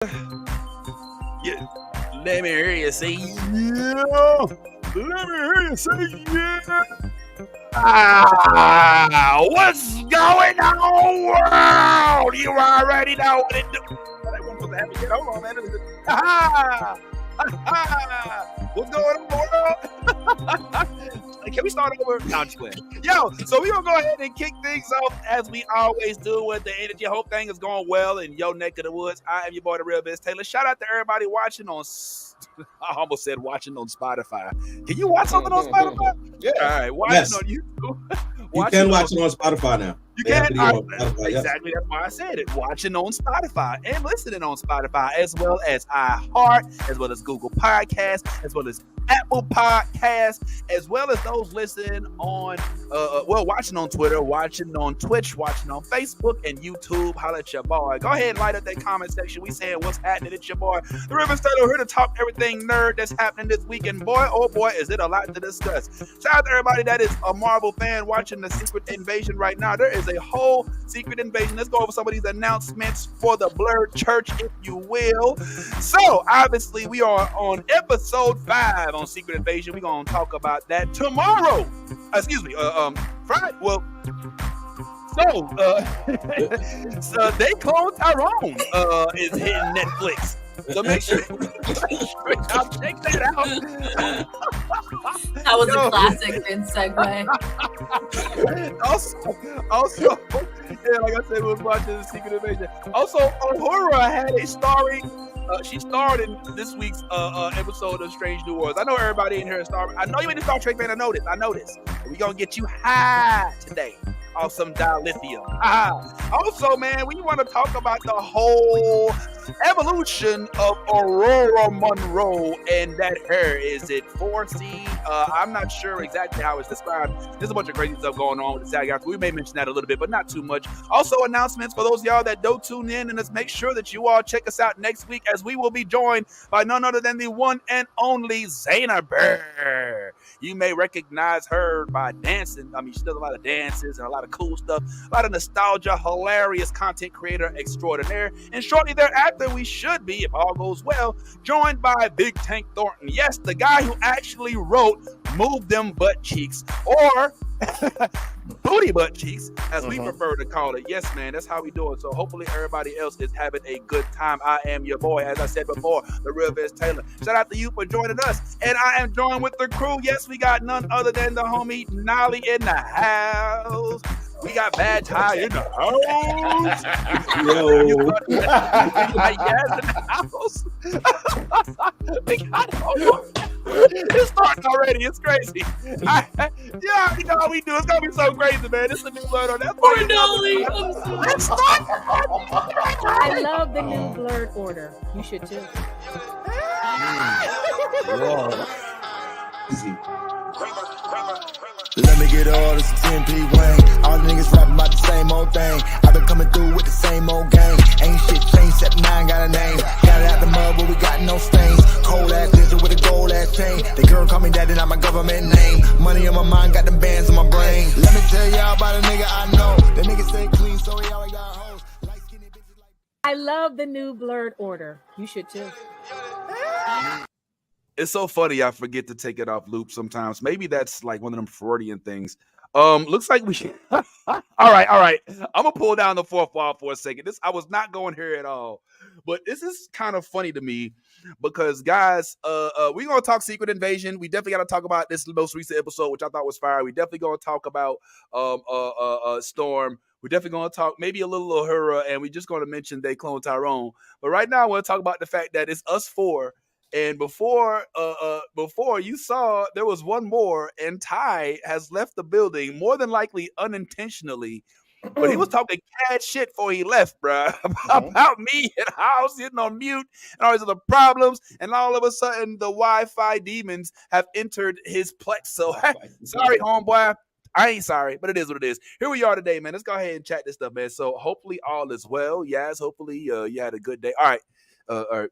Yeah, let me hear you say yeah. Let me hear you say yeah. What's going on, world? You already know what it do. That wasn't supposed to happen yet. Hold on, man. Ah, what's going on, world? Can we start over? No, I'm just playing. Yo, so we're going to go ahead and kick things off as we always do with the energy. I hope things is going well in your neck of the woods. I am your boy, the real Biz Taylor. Shout out to everybody watching on, I almost said watching on Spotify. Can you watch something on Spotify? Yeah. All right, watching on YouTube. You can watch it on Spotify now. You can? Spotify, exactly. That's why I said it. Watching on Spotify and listening on Spotify, as well as iHeart, as well as Google Podcasts, as well as Apple Podcasts, as well as those listening on, watching on Twitter, watching on Twitch, watching on Facebook and YouTube. Holla at your boy. Go ahead and light up that comment section. We saying what's happening. It's your boy, the Rivers Taylor, here to talk everything nerd that's happening this weekend. Boy, oh boy, is it a lot to discuss. Shout out to everybody that is a Marvel fan watching the Secret Invasion right now. There is a whole Secret Invasion. Let's go over some of these announcements for the Blurred Church, if you will. So, obviously, we are on episode 5 on Secret Invasion. We're going to talk about that tomorrow. Friday. Well, so they clone Tyrone is hitting Netflix. So make sure y'all check that out. That was a classic good segue. Also, yeah, like I said, we was watching the Secret Invasion. Also, Uhura had a starring. She starred in this week's episode of Strange New Worlds. I know everybody in here is starring. I know you ain't a Star Trek fan. I know this. We're gonna get you high today off some dilithium. Also, man, we want to talk about the whole evolution of Aurora Monroe and that hair. Is it 4C? I'm not sure exactly how it's described. There's a bunch of crazy stuff going on with the SAG. We may mention that a little bit, but not too much. Also, announcements for those of y'all that don't tune in, and let's make sure that you all check us out next week as we will be joined by none other than the one and only Zaina Bear. You may recognize her by dancing. I mean, she does a lot of dances and a lot of cool stuff, a lot of nostalgia, hilarious content creator extraordinaire. And shortly thereafter, we should be, if all goes well, joined by Big Tank Thornton. Yes, the guy who actually wrote Move Them Butt Cheeks, or Booty Butt Cheeks, as we prefer to call it. Yes, man, that's how we do it. So hopefully everybody else is having a good time. I am your boy, as I said before, the real Biz Taylor. Shout out to you for joining us. And I am joined with the crew. Yes, we got none other than the homie Nolly in the house. We got Bad Ty in the house. Yo. Yes, in the house. We got it's starting already. It's crazy. You already know how we do. It's gonna be so crazy, man. This is the new Blurred Order. Poor Dolly. Let's start. I love the new Blurred Order. You should too. Easy. Let me get all this 10p Wayne. All the niggas rapping about the same old thing. I've been coming through with the same old gang. Ain't shit changed except mine got a name. Got it out the mud but we got no stains. Cold ass lizard with a gold ass chain. The girl call me daddy, not my government name. Money on my mind, got them bands on my brain. Let me tell y'all about a nigga I know. The nigga stay clean so he always got hoes. Light skinny bitches like. I love the new Blurred Order. You should too. It's so funny. I forget to take it off loop sometimes. Maybe that's like one of them Freudian things. Looks like we should. All right. I'm gonna pull down the fourth wall for a second. I was not going here at all, but this is kind of funny to me because, guys, we're gonna talk Secret Invasion. We definitely got to talk about this most recent episode, which I thought was fire. We definitely gonna talk about Storm. We're definitely going to talk maybe a little Uhura, and we're just going to mention they clone Tyrone. But right now, I want to talk about the fact that it's us four. And before you saw, there was one more, and Ty has left the building, more than likely unintentionally. But he was talking cad shit before he left, bro, about me and how I was sitting on mute and all these other problems. And all of a sudden, the Wi-Fi demons have entered his plex. So, sorry, homeboy. I ain't sorry, but it is what it is. Here we are today, man. Let's go ahead and chat this stuff, man. So hopefully all is well. Yes, hopefully you had a good day. All right. All right.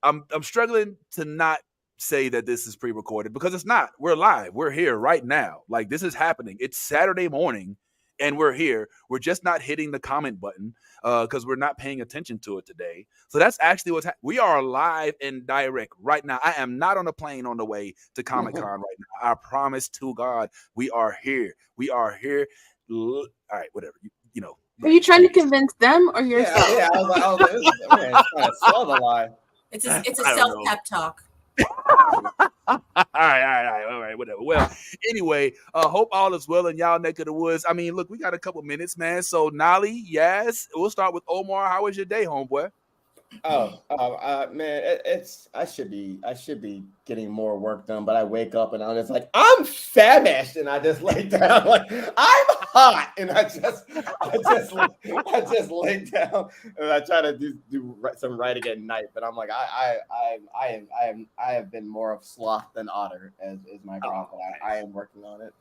I'm struggling to not say that this is pre-recorded because it's not. We're live. We're here right now. Like, this is happening. It's Saturday morning, and we're here. We're just not hitting the comment button because we're not paying attention to it today. So that's actually what's happening. We are live and direct right now. I am not on a plane on the way to Comic-Con right now. I promise to God, we are here. We are here. All right, whatever. You know. Are you trying to convince them or yourself? Yeah, I was like, this is, man, it's trying to sell the lie. It's a self pep talk. all right, whatever. Well, anyway, hope all is well in y'all neck of the woods. I mean, look, we got a couple minutes, man. So, Nolly, yes, we'll start with Omar. How was your day, homeboy? Man, I should be getting more work done, but I wake up and I'm just like, I'm famished, and I just lay down like I'm hot, and I just lay down and I try to do some writing at night, but I'm like, I have been more of sloth than otter as my problem. I am working on it.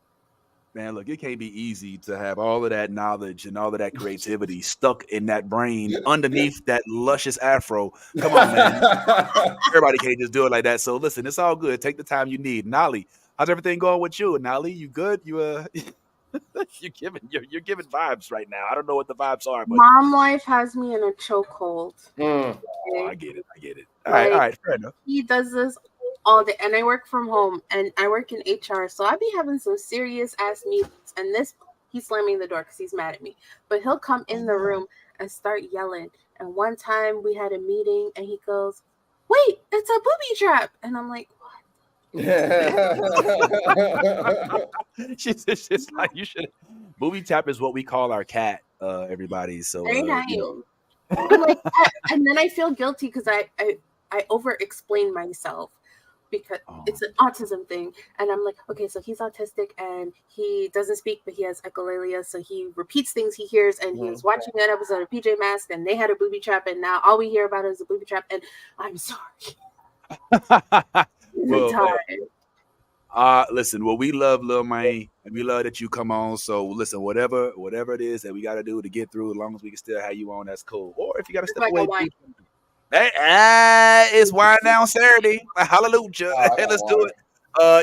Man, look, it can't be easy to have all of that knowledge and all of that creativity stuck in that brain underneath that luscious afro. Come on, man. Everybody can't just do it like that. So listen, it's all good. Take the time you need. Nolly, how's everything going with you? Nolly, you good? You you're giving vibes right now. I don't know what the vibes are, but Mom life has me in a chokehold. Oh, I get it. All right, fair enough. He does this all day, and I work from home, and I work in HR, so I be having some serious ass meetings. And he's slamming the door because he's mad at me, but he'll come in the room and start yelling. And one time we had a meeting, and he goes, "Wait, it's a booby trap," and I'm like, She's just like, you should. Booby trap is what we call our cat, everybody. So very nice. I'm like, and then I feel guilty because I over explain myself because it's an autism thing, and I'm like, okay, so he's autistic and he doesn't speak, but he has echolalia, so he repeats things he hears. And he was watching that episode of PJ Masks, and they had a booby trap, and now all we hear about is a booby trap. And I'm sorry. Listen, well, we love Lil May, and we love that you come on. So listen, whatever it is that we got to do to get through, as long as we can still have you on, that's cool. Or if you got to step away, hey, it's Wine Down Saturday. Hallelujah. Hey, let's do it.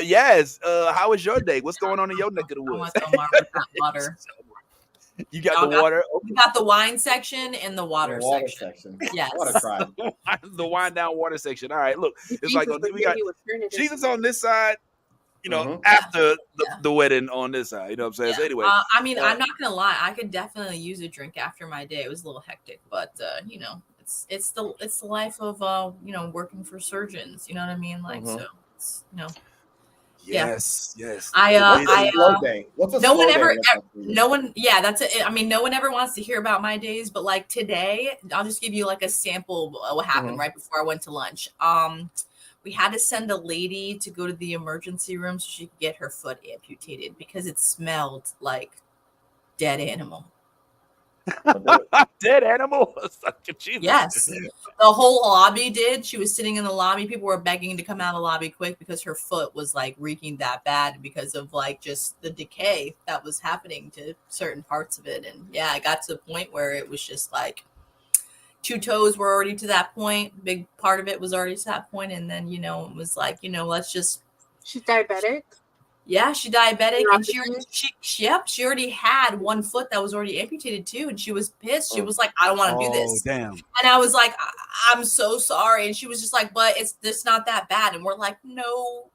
Yes. How was your day? What's going on in your neck of the woods? Water. You got the water. We got the wine section and the water section. Yes. The wine down water section. All right. Look, it's like we got Jesus on this side, you know, after the wedding on this side. You know what I'm saying? Yeah. So anyway. I mean, I'm not gonna lie, I could definitely use a drink after my day. It was a little hectic, but you know, it's the life of you know, working for surgeons. You know what I mean? Like so it's, you know. Yes. What's a no one day ever, no one. Yeah, that's it. I mean, no one ever wants to hear about my days, but like today, I'll just give you like a sample of what happened right before I went to lunch. We had to send a lady to go to the emergency room so she could get her foot amputated because it smelled like dead animal. Dead animal? Yes. The whole lobby did. She was sitting in the lobby. People were begging to come out of the lobby quick because her foot was like reeking that bad because of like just the decay that was happening to certain parts of it. And yeah, I got to the point where it was just like 2 toes were already to that point. Big part of it was already to that point. And then, you know, it was like, you know, let's just. She's diabetic? Yeah, she's diabetic, and she already had 1 foot that was already amputated too, and she was pissed. She was like, "I don't want to do this." Damn. And I was like, "I'm so sorry," and she was just like, "But it's not that bad." And we're like, "No,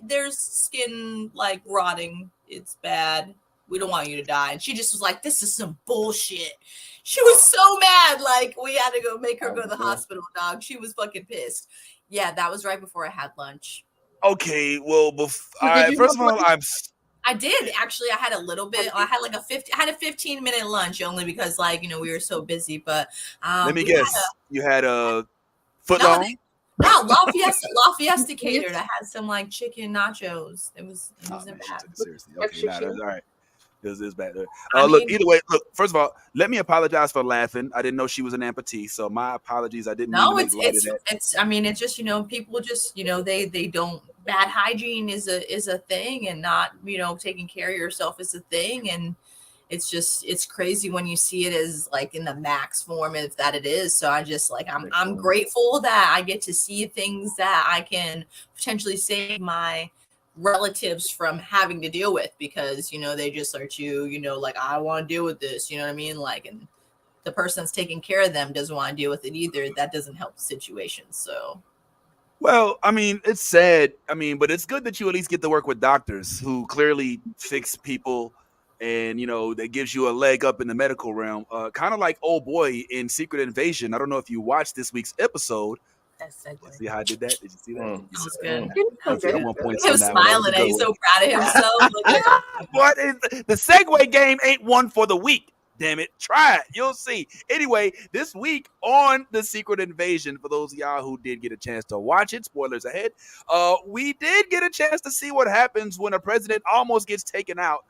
there's skin like rotting. It's bad. We don't want you to die." And she just was like, "This is some bullshit." She was so mad. Like we had to go make her go to the hospital. Dog. She was fucking pissed. Yeah, that was right before I had lunch. Okay, well, first of all, I did actually. I had a little bit. I had like a 15-minute lunch only because, like, you know, we were so busy. But let me guess, you had a foot long? No, La Fiesta catered. I had some like chicken nachos. It wasn't bad. Seriously, okay, that's all right. This is bad. Look, either way, first of all, let me apologize for laughing. I didn't know she was an amputee, so my apologies. I didn't know. No, it's. I mean, it's just, you know, people just, you know, they don't. Bad hygiene is a thing, and not, you know, taking care of yourself is a thing, and it's crazy when you see it as like in the max form of that it is. So I just like I'm grateful that I get to see things that I can potentially save my relatives from having to deal with, because they just are too, like, I want to deal with this, you know what I mean, like, and the person that's taking care of them doesn't want to deal with it either. That doesn't help the situation. So, well, I mean, it's sad. I mean, but it's good that you at least get to work with doctors who clearly fix people, and that gives you a leg up in the medical realm. Kind of like old boy in Secret Invasion. I don't know if you watched this week's episode. that's segue. See how I did that? Did you see that? That was good. Okay, I'm 1 point. He was smiling and he's so proud of himself. What is the segue game? Ain't one for the week. Damn it. Try it. You'll see. Anyway, this week on The Secret Invasion, for those of y'all who did get a chance to watch it, spoilers ahead, we did get a chance to see what happens when a president almost gets taken out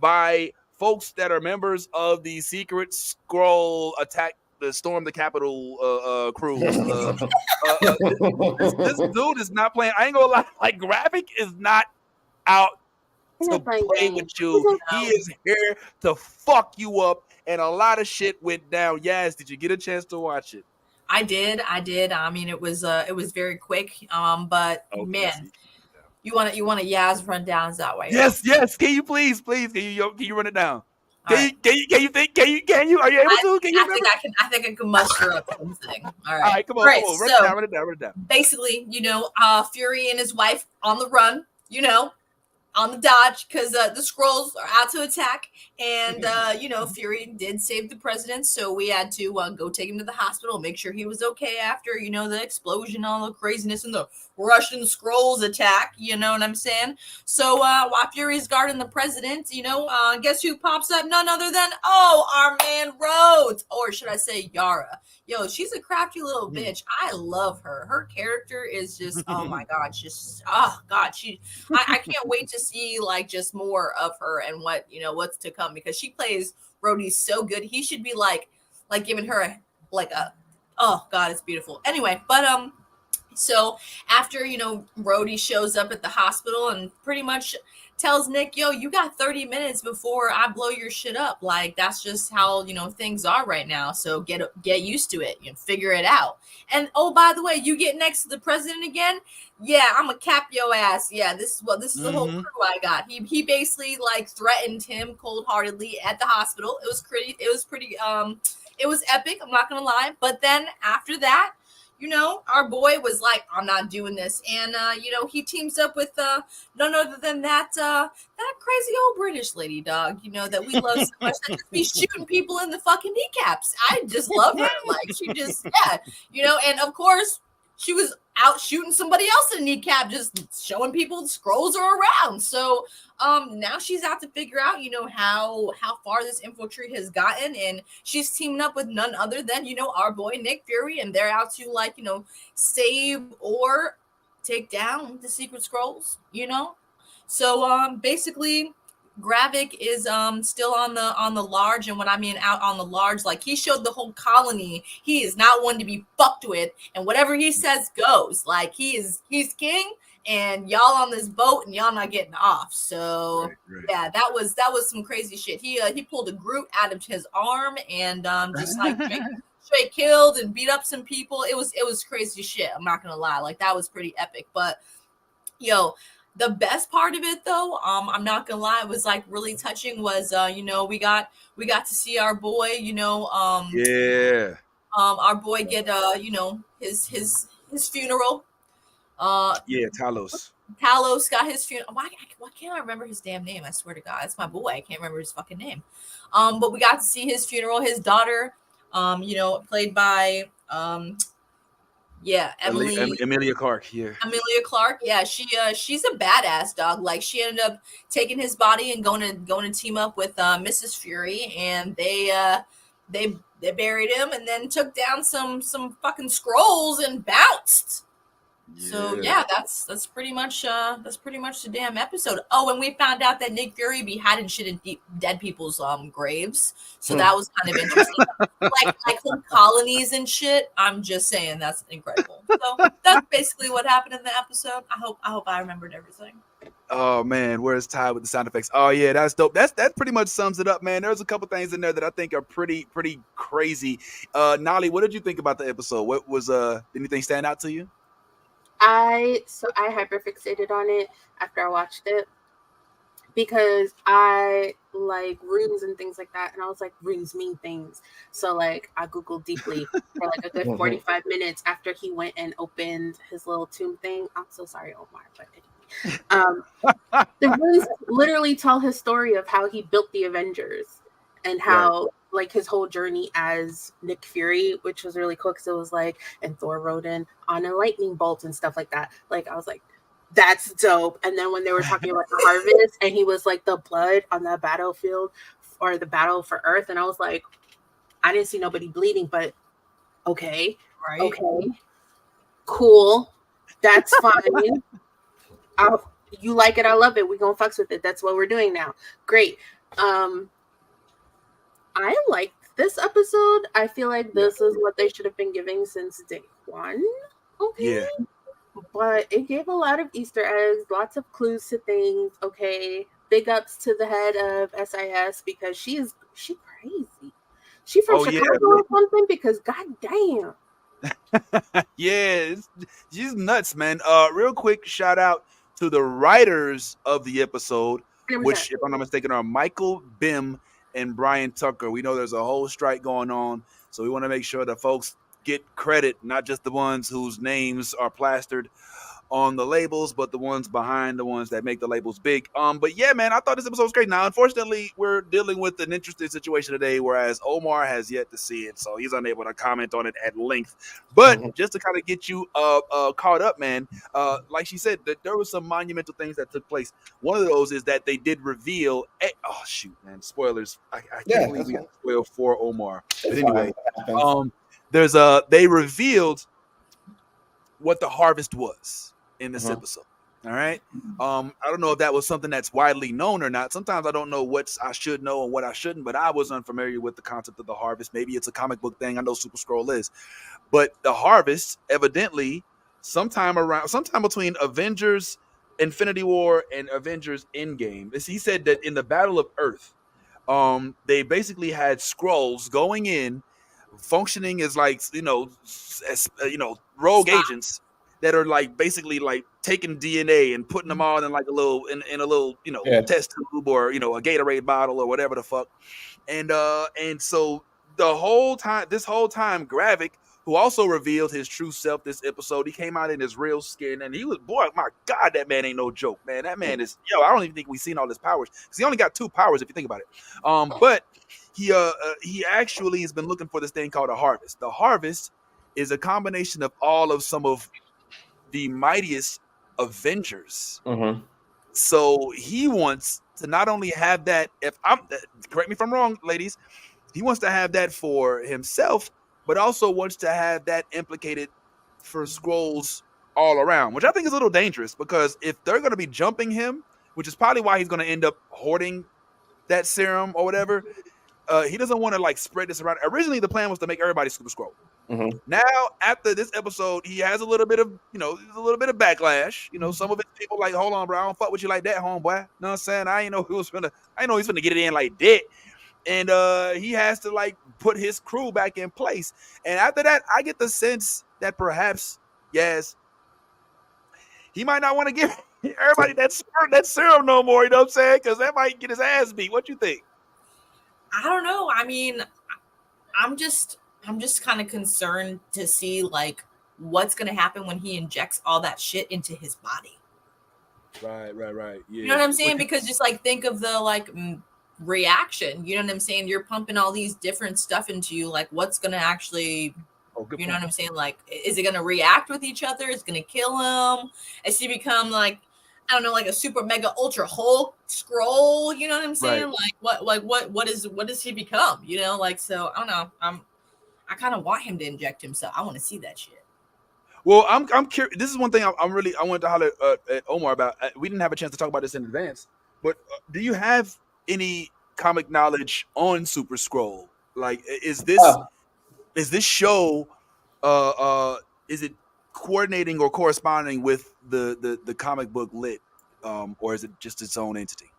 by folks that are members of the secret Skrull attack, the storm the Capitol crew. This dude is not playing. I ain't gonna lie. Like, Gravik is not out to play with you. He is here to fuck you up, and a lot of shit went down. Yes, did you get a chance to watch it? I did. I mean, it was very quick. But okay, man, you want to Yaz rundowns that way? Yes. Can you please? Can you run it down? Can you? Are you able to? I think I can muster up something. All right, come on. Run it down. Basically, Fury and his wife on the run. On the dodge, because the Skrulls are out to attack, and Fury did save the president, so we had to go take him to the hospital, make sure he was okay after the explosion, all the craziness, and the Russian Skrulls attack. You know what I'm saying? So while Fury's guarding the president, guess who pops up? None other than our man Rhodes, or should I say Yara? Yo, she's a crafty little bitch. I love her. Her character is just, oh my God, I can't wait to see like just more of her and what's to come, because she plays Rhodey so good. He should be like giving her oh God, it's beautiful. Anyway, but so after Rhodey shows up at the hospital and pretty much tells Nick, yo, you got 30 minutes before I blow your shit up. Like, that's just how, things are right now. So get used to it, figure it out. And, oh, by the way, you get next to the president again? Yeah, I'm gonna cap your ass. Yeah, this is the whole crew I got. He basically like threatened him cold-heartedly at the hospital. It was epic, I'm not gonna lie. But then after that, our boy was like, I'm not doing this. And, he teams up with none other than that crazy old British lady, dog, that we love so much, that just be shooting people in the fucking kneecaps. I just love her. Like, she just, and of course, she was out shooting somebody else in the kneecap, just showing people the Skrulls are around. So now she's out to figure out, how far this infiltrate has gotten, and she's teaming up with none other than, our boy Nick Fury, and they're out to save or take down the secret Skrulls, So basically Gravik is still on the large, and when I mean out on the large, like, he showed the whole colony he is not one to be fucked with, and whatever he says goes. Like, he's king, and y'all on this boat, and y'all not getting off. So right. Yeah, that was some crazy shit. He pulled a Groot out of his arm and just like straight killed and beat up some people. It was crazy shit. I'm not gonna lie, like, that was pretty epic. But yo, the best part of it, though, I'm not gonna lie, it was like really touching. Was we got to see our boy, our boy get his funeral. Talos. Talos got his funeral. Why can't I remember his damn name? I swear to God, it's my boy. I can't remember his fucking name. But we got to see his funeral. His daughter, played by Emilia Clarke. Yeah, Emilia Clarke. Yeah, she's a badass, dog. Like, she ended up taking his body and going to team up with Mrs. Fury, and they buried him and then took down some fucking Skrulls and bounced. Yeah. So yeah, that's pretty much the damn episode. Oh, and we found out that Nick Fury be hiding shit in dead people's graves. So that was kind of interesting, like whole colonies and shit. I'm just saying, that's incredible. So that's basically what happened in the episode. I hope I remembered everything. Oh man, where's Ty with the sound effects? Oh yeah, that's dope. That pretty much sums it up, man. There's a couple things in there that I think are pretty crazy. Nolly, what did you think about the episode? What was anything stand out to you? I hyperfixated on it after I watched it because I like runes and things like that, and I was like, runes mean things. So like I googled deeply for like a good 45 minutes after he went and opened his little tomb thing. I'm so sorry, Omar, but anyway. The runes literally tell his story of how he built the Avengers and how like his whole journey as Nick Fury, which was really cool because it was like, and Thor rode in on a lightning bolt and stuff like that. Like I was like, that's dope. And then when they were talking about the harvest and he was like the blood on the battlefield or the battle for Earth, and I was like, I didn't see nobody bleeding, but okay, okay, cool, that's fine. You like it, I love it. We're gonna fucks with it. That's what we're doing now. Great. I liked this episode. I feel like this is what they should have been giving since day one. Okay. Yeah. But it gave a lot of Easter eggs, lots of clues to things. Okay. Big ups to the head of SIS because she crazy. She from Chicago or something because goddamn. Yeah, she's nuts, man. Real quick shout out to the writers of the episode, 100%. which, if I'm not mistaken, are Michael Bim and Brian Tucker. We know there's a whole strike going on, so we want to make sure that folks get credit, not just the ones whose names are plastered on the labels, but the ones behind the ones that make the labels big. But yeah, man, I thought this episode was great. Now, unfortunately, we're dealing with an interesting situation today, whereas Omar has yet to see it, so he's unable to comment on it at length. But just to kind of get you caught up, man, like she said, that there were some monumental things that took place. One of those is that they did reveal. Oh shoot, man! Spoilers. I can't believe we got spoiled for Omar. But anyway, they revealed what the harvest was in this episode. All right. I don't know if that was something that's widely known or not. Sometimes I don't know what I should know and what I shouldn't, but I was unfamiliar with the concept of the harvest. Maybe it's a comic book thing. I know Super Skrull is, but the harvest evidently sometime between Avengers Infinity War and Avengers Endgame. He said that in the Battle of Earth, they basically had Skrulls going in, functioning as like rogue agents that are like basically like taking DNA and putting them all in like a little test tube or a Gatorade bottle or whatever the fuck. And so this whole time Gravik, who also revealed his true self this episode, he came out in his real skin, and he was, boy, my God, that man ain't no joke, man. That man is, I don't even think we've seen all his powers, because he only got 2 powers if you think about it. But he actually has been looking for this thing called a harvest. The harvest is a combination of all of some of the mightiest Avengers. So he wants to not only have that, correct me if I'm wrong, ladies, he wants to have that for himself, but also wants to have that implicated for Skrulls all around, which I think is a little dangerous, because if they're going to be jumping him, which is probably why he's going to end up hoarding that serum or whatever, he doesn't want to like spread this around. Originally, the plan was to make everybody Super Skrull. Now, after this episode, he has a little bit of, backlash. Some of his people like, hold on, bro, I don't fuck with you like that, homeboy. Know what I'm saying? I know he's gonna get it in like that. And he has to like put his crew back in place. And after that, I get the sense that perhaps, yes, he might not want to give everybody that serum no more. You know what I'm saying? Because that might get his ass beat. What you think? I don't know. I mean, I'm just kind of concerned to see like what's going to happen when he injects all that shit into his body. Right. Yeah. You know what I'm saying? Because just like think of the like reaction. You know what I'm saying? You're pumping all these different stuff into you. Like what's going to actually, know what I'm saying? Like, is it going to react with each other? Is it going to kill him? Is he become like, I don't know, like a super mega ultra Hulk Skrull? You know what I'm saying? Right. What does he become? So I don't know. I kind of want him to inject himself. I want to see that shit. Well, I'm curious. This is one thing I wanted to holler at Omar about. We didn't have a chance to talk about this in advance, but do you have any comic knowledge on Super Skrull? Like, is this show, is it coordinating or corresponding with the comic book lit, or is it just its own entity?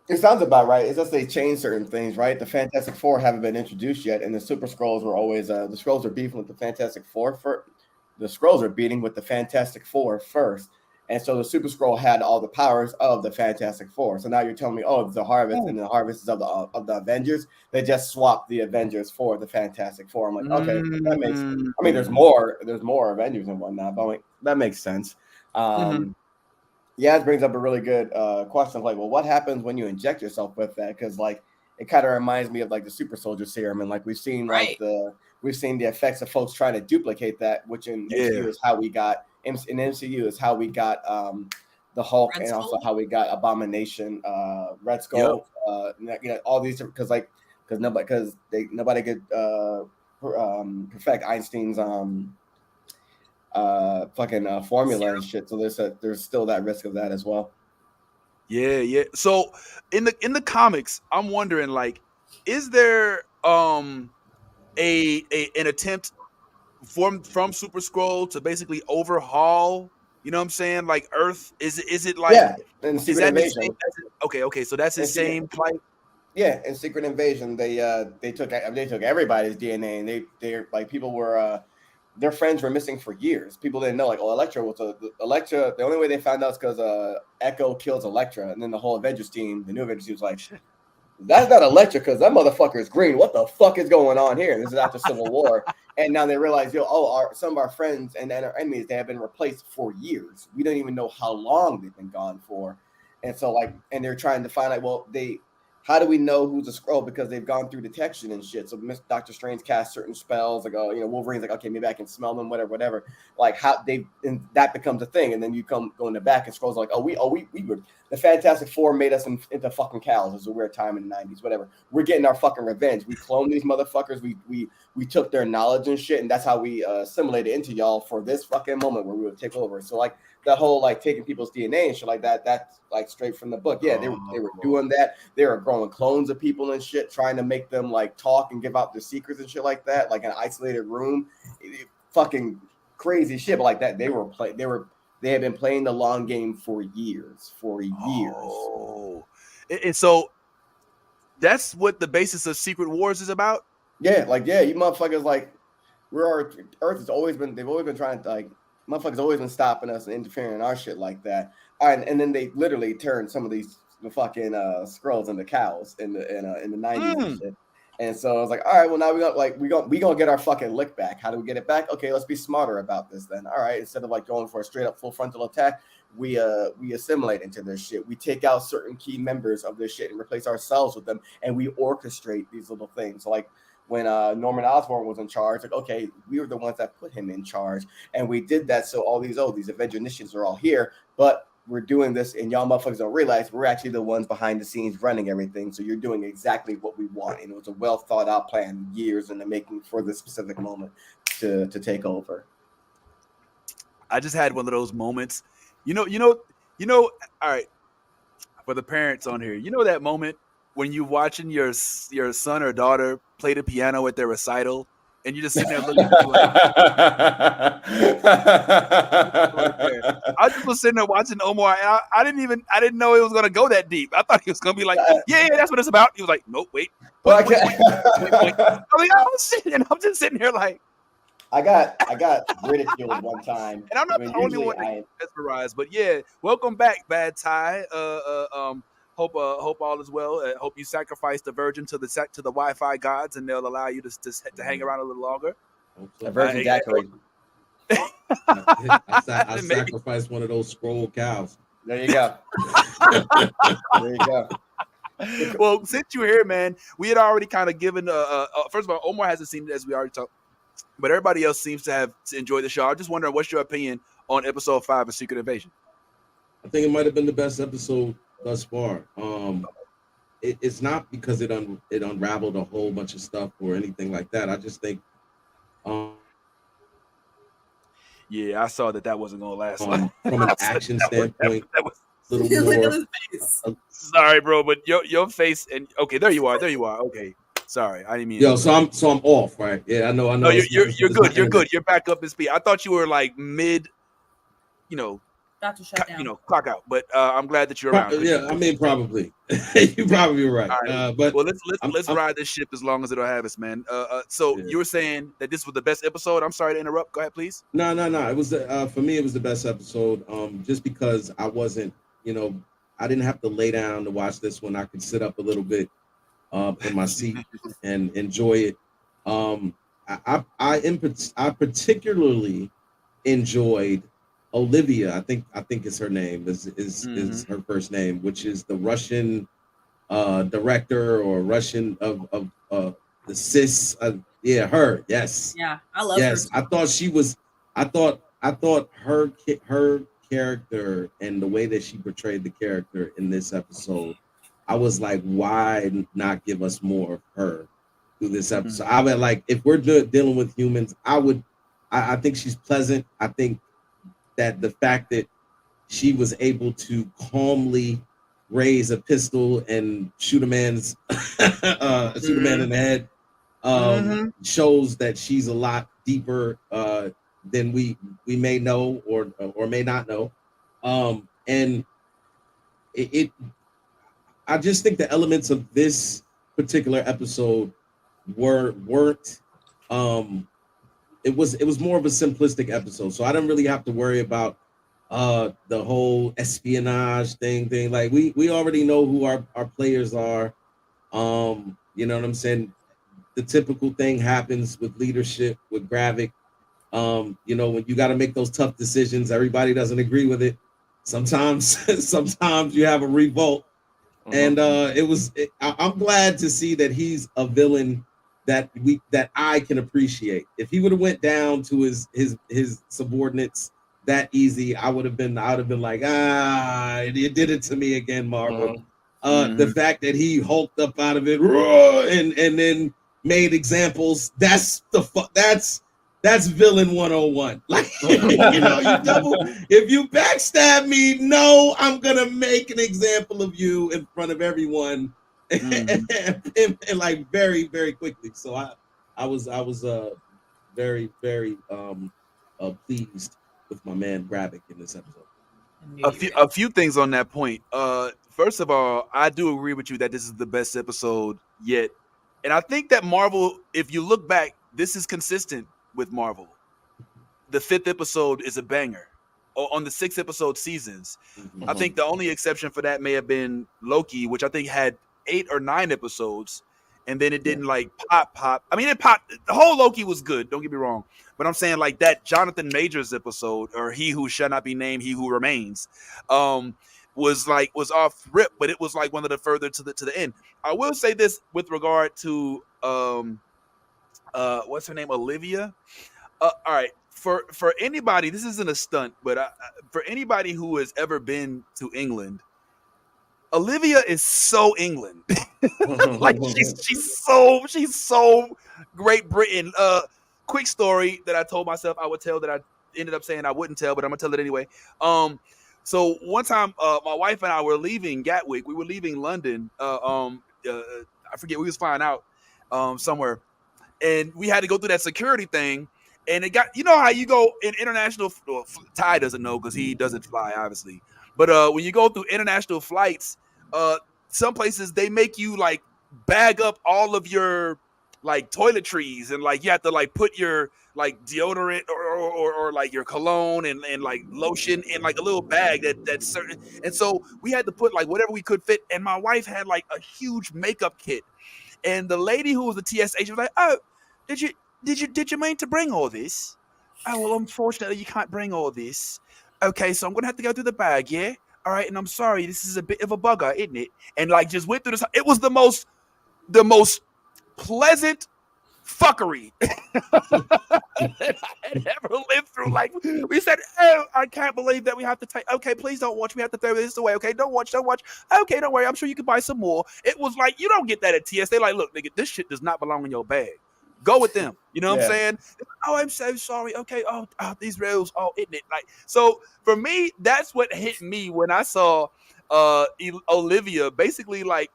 It sounds about right. It's just they changed certain things, right? The Fantastic Four haven't been introduced yet, and the Super Skrulls were always the Skrulls are beefing with the Fantastic Four the Skrulls are beating with the Fantastic Four first. And so the Super Skrull had all the powers of the Fantastic Four. So now you're telling me, oh, it's the Harvest, and the Harvest is of the Avengers. They just swapped the Avengers for the Fantastic Four. I'm like, okay, that makes. I mean, there's more Avengers and whatnot, but I'm like, that makes sense. Yeah, it brings up a really good question of like, well, what happens when you inject yourself with that? Because like, it kind of reminds me of like the Super Soldier Serum, and like we've seen like we've seen the effects of folks trying to duplicate that, which in MCU is how we got. In MCU is how we got the Hulk, and also how we got Abomination, Red Skull, all these because nobody could perfect Einstein's formula and shit. So there's still that risk of that as well. Yeah. So in the comics, I'm wondering like, is there an attempt from Super Skrull to basically overhaul, you know what I'm saying, like Earth? Is it like in Secret Invasion? Okay, so that's his same plight. Yeah, in Secret Invasion, they took everybody's DNA, and they're like people were their friends were missing for years. People didn't know, like, oh, Elektra was Elektra. The only way they found out is because Echo kills Elektra, and then the whole Avengers team, the new Avengers team, was like, that's not Elektra because that motherfucker is green. What the fuck is going on here? This is after Civil War. And now they realize, some of our friends and our enemies, they have been replaced for years. We don't even know how long they've been gone for. And so, and they're trying to find out, how do we know who's a Skrull? Because they've gone through detection and shit. So Dr. Strange casts certain spells, like, Wolverine's like, okay, maybe I can smell them, whatever. Like and that becomes a thing. And then you go in the back and Skrull's like, we were, the Fantastic Four made us into fucking cows. It was a weird time in the 90s, whatever. We're getting our fucking revenge. We cloned these motherfuckers. We took their knowledge and shit. And that's how we assimilated into y'all for this fucking moment where we would take over. So like, that whole like taking people's DNA and shit like that, that's like straight from the book. Yeah, they were doing that. They were growing clones of people and shit, trying to make them like talk and give out their secrets and shit like that, like an isolated room. Fucking crazy shit. But like that, they had been playing the long game for years. Oh. And so that's what the basis of Secret Wars is about? Yeah, you motherfuckers, like, Earth has always been, they've always been trying to, like, motherfuckers always been stopping us and interfering in our shit like that. And then they literally turned some of the fucking Skrulls into cows in the 90s and shit. And so I was like, all right, well now we gonna get our fucking lick back. How do we get it back? Okay, let's be smarter about this then. All right, instead of like going for a straight up full frontal attack, we assimilate into their shit. We take out certain key members of their shit and replace ourselves with them, and we orchestrate these little things. So like when Norman Osborn was in charge, like, okay, we were the ones that put him in charge, and we did that so all these Avenger initiatives are all here, but we're doing this, and y'all motherfuckers don't realize we're actually the ones behind the scenes running everything. So you're doing exactly what we want, and it was a well thought out plan, years in the making for this specific moment to take over. I just had one of those moments, you know. All right, for the parents on here, you know that moment when you watching your son or daughter play the piano at their recital, and you just sitting there looking at me like, I just was sitting there watching Omar, and I didn't know it was gonna go that deep. I thought he was gonna be like, yeah, that's what it's about. He was like, nope, wait. I'm like, oh shit, and I'm just sitting here like, I got ridiculed one time, and I'm not the only one mesmerized. But yeah, welcome back, Bad Ty. Hope all is well. Hope you sacrifice the virgin to the Wi-Fi gods, and they'll allow you to hang around a little longer. A virgin daiquiri. I sacrificed one of those Skrull cows. There you go. There you go. Well, since you're here, man, we had already kind of given. First of all, Omar hasn't seen it, as we already talked, but everybody else seems to have enjoyed the show. I'm just wondering, what's your opinion on episode 5 of Secret Invasion? I think it might have been the best episode thus far. It's not because it unraveled a whole bunch of stuff or anything like that. I just think yeah, I saw that wasn't gonna last from an action standpoint. That was a little more. Look at his face. Sorry, bro, but your face and okay, there you are. Okay, sorry, I didn't mean. Yo, so I'm off, right? Yeah, I know. No, you're good. You're good. You're back up to speed. I thought you were like mid, Got to shut down. Clock out. But I'm glad that you're around. Yeah, I mean, probably. You're probably right. All right. But Well, let's I'm ride this ship as long as it'll have us, man. So yeah. you were saying that this was the best episode. I'm sorry to interrupt. Go ahead, please. No. It was for me. It was the best episode. Just because I wasn't, I didn't have to lay down to watch this one. I could sit up a little bit, in my seat and enjoy it. I particularly enjoyed Olivia. I think is her name is her first name, which is the Russian director or Russian of the cis. Yeah, her. Yes. Yeah, I love Yes, her. I thought she was. I thought her character and the way that she portrayed the character in this episode, I was like, why not give us more of her through this episode? I would like, if we're dealing with humans, I think she's pleasant. I think that the fact that she was able to calmly raise a pistol and shoot a man in the head shows that she's a lot deeper than we may know or may not know. And I just think the elements of this particular episode weren't it was more of a simplistic episode, so I didn't really have to worry about the whole espionage thing. Like we already know who our players are. You know what I'm saying? The typical thing happens with leadership with Gravik. When you got to make those tough decisions, everybody doesn't agree with it. Sometimes you have a revolt. And I'm glad to see that he's a villain that I can appreciate. If he would have went down to his subordinates that easy, I would have been like, you did it to me again, Marvel. The fact that he hulked up out of it and then made examples, that's villain 101. Like, if you backstab me, no, I'm gonna make an example of you in front of everyone and like very, very quickly. So I was very, very pleased with my man Gravik in this episode. A few things on that point. First of all, I do agree with you that this is the best episode yet. And I think that Marvel, if you look back, this is consistent with Marvel. The 5th episode is a banger. On the 6 episode seasons. I think the only exception for that may have been Loki, which I think had 8 or 9 episodes. And then it didn't like pop. I mean, it popped. The whole Loki was good. Don't get me wrong. But I'm saying like that Jonathan Majors episode, or He Who Shall Not Be Named, He Who Remains, was off rip, but it was like one of the further to the end. I will say this with regard to what's her name, Olivia. All right, for anybody, this isn't a stunt, but for anybody who has ever been to England, Olivia is so England. Like she's so Great Britain. Quick story that I told myself I would tell that I ended up saying I wouldn't tell, but I'm gonna tell it anyway. So one time, my wife and I were leaving Gatwick. We were leaving London. I forget, we was flying out somewhere, and we had to go through that security thing. And it got, how you go in international. Well, Ty doesn't know because he doesn't fly, obviously. But when you go through international flights, some places they make you like bag up all of your like toiletries, and like you have to like put your like deodorant or like your cologne and like lotion in like a little bag that's certain. And so we had to put like whatever we could fit. And my wife had like a huge makeup kit, and the lady who was the TSA, she was like, "Oh, did you mean to bring all this? Oh, well, unfortunately, you can't bring all this. Okay, so I'm gonna have to go through the bag, yeah? All right, and I'm sorry, this is a bit of a bugger, isn't it?" And like just went through this. It was the most pleasant fuckery that I had ever lived through. Like we said, "Oh, I can't believe that we have to take. Okay, please don't watch. We have to throw this away. Okay, don't watch. Okay, don't worry. I'm sure you can buy some more." It was like you don't get that at TS. They like, "Look, nigga, this shit does not belong in your bag. Go with them." You know what I'm saying? "Oh, I'm so sorry. Okay. Oh, these rails. Oh, isn't it?" Like, so for me, that's what hit me when I saw Olivia basically like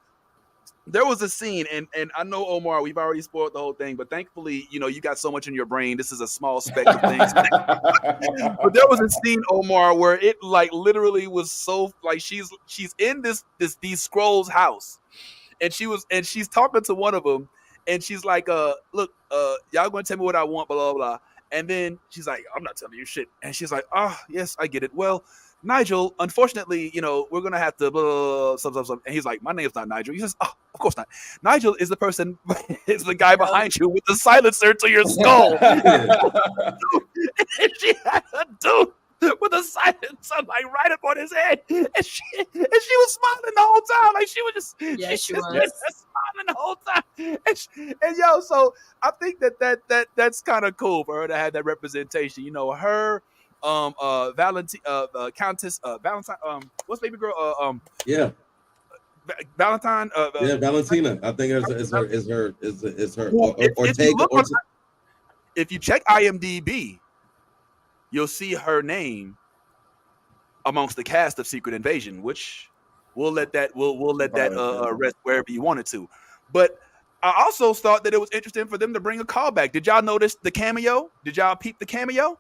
there was a scene, and I know, Omar, we've already spoiled the whole thing, but thankfully, you got so much in your brain. This is a small speck of things. But there was a scene, Omar, where it like literally was so like she's in these Skrulls' house, and she's talking to one of them, and she's like, look, y'all gonna tell me what I want, blah blah blah. And then she's like, I'm not telling you shit. And she's like, oh yes, I get it. Well, Nigel, unfortunately, we're gonna have to blah, blah, blah, blah. And he's like, my name's not Nigel. He says, oh, of course not. Nigel is the person, is the guy behind you with the silencer to your skull. And she had a dude with a silencer like right up on his head, and she was smiling the whole time, like she was just she was smiling the whole time, and yo, so I think that's kind of cool for her to have that representation. Her Valentine, Countess Valentine, what's baby girl? Yeah. Valentine. Yeah, Valentina. I think is her. Well, Ortega. If you check IMDb, you'll see her name amongst the cast of Secret Invasion, which we'll let that rest wherever you want it to. But I also thought that it was interesting for them to bring a callback. Did y'all notice the cameo? Did y'all peep the cameo?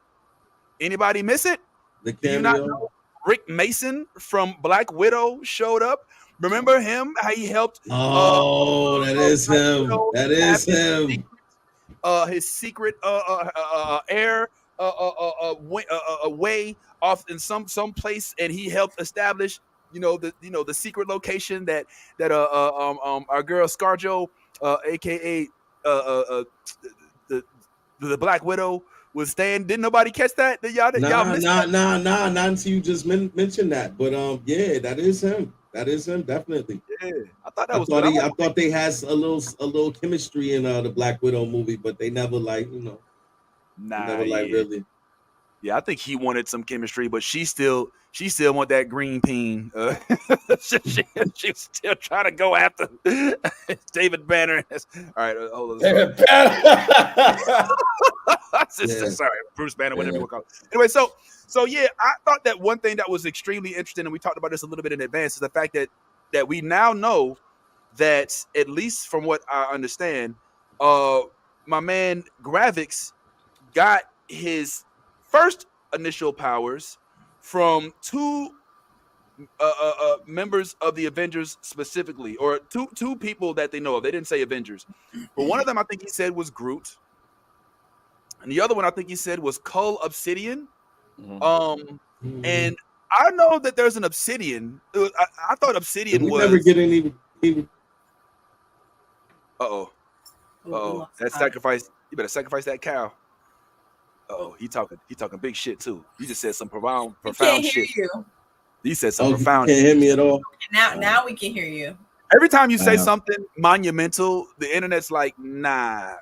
Anybody miss it? The cameo? Do you not know Rick Mason from Black Widow showed up? Remember him? How he helped? Oh, that is him. That is him. His secret air way off in some place, and he helped establish the secret location that our girl ScarJo, aka the Black Widow, was staying. Didn't nobody catch that? Y'all missed that? Not until you just mentioned that. But yeah, that is him. That is him, definitely. Yeah, I thought that was. I thought they had a little chemistry in the Black Widow movie, but they never really. Yeah, I think he wanted some chemistry, but she still want that green peen. She's still trying to go after David Banner. All right, hold on. David Banner. Sorry, Bruce Banner, whatever you want to call it. Anyway, so yeah, I thought that one thing that was extremely interesting, and we talked about this a little bit in advance, is the fact that we now know that, at least from what I understand, my man Gravik got his first initial powers from two members of the Avengers specifically, or two people that they know of. They didn't say Avengers, but one of them I think he said was Groot, and the other one I think he said was Cull Obsidian. And I know that there's an Obsidian. I thought Obsidian was. Never get any. That sacrifice. You better sacrifice that cow. He talking big shit too. You just said some profound shit. You said some profound. You can't hear me at all. Now we can hear you. Every time you say something monumental, the internet's like, nah.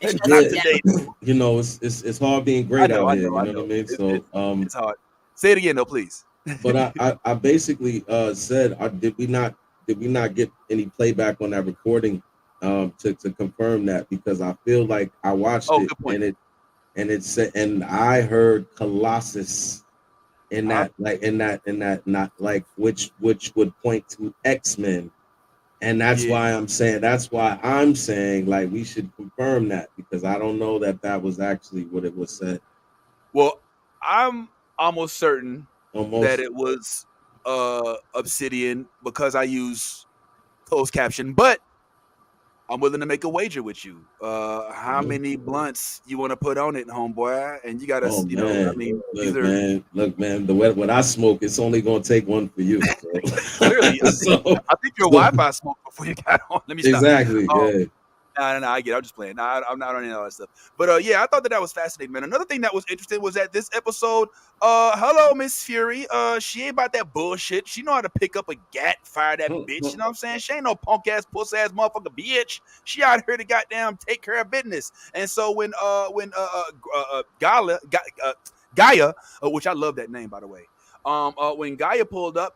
It's not today. It's hard being great out here. You know what I mean? So it's hard. Say it again, though, please. But I basically said, did we not get any playback on that recording to confirm that? Because I feel like I watched it and it said, and I heard Colossus in that not like which would point to X-Men. And that's why I'm saying like we should confirm that, because I don't know that was actually what it was said. Well, I'm almost certain that it was Obsidian, because I use closed caption, but I'm willing to make a wager with you. How many blunts you want to put on it, homeboy? And you gotta, look, man. What I smoke, it's only gonna take one for you. So. Clearly, I think your Wi-Fi smoked before you got on. Let me stop. Exactly. Yeah. No, I get it. I'm just playing. I'm not on any of that stuff. But yeah, I thought that was fascinating, man. Another thing that was interesting was that this episode, hello, Miss Fury. She ain't about that bullshit. She know how to pick up a gat, fire that bitch. You know what I'm saying? She ain't no punk ass, puss ass motherfucker bitch. She out here to goddamn take care of business. And so when Gaia, which I love that name, by the way. When Gaia pulled up,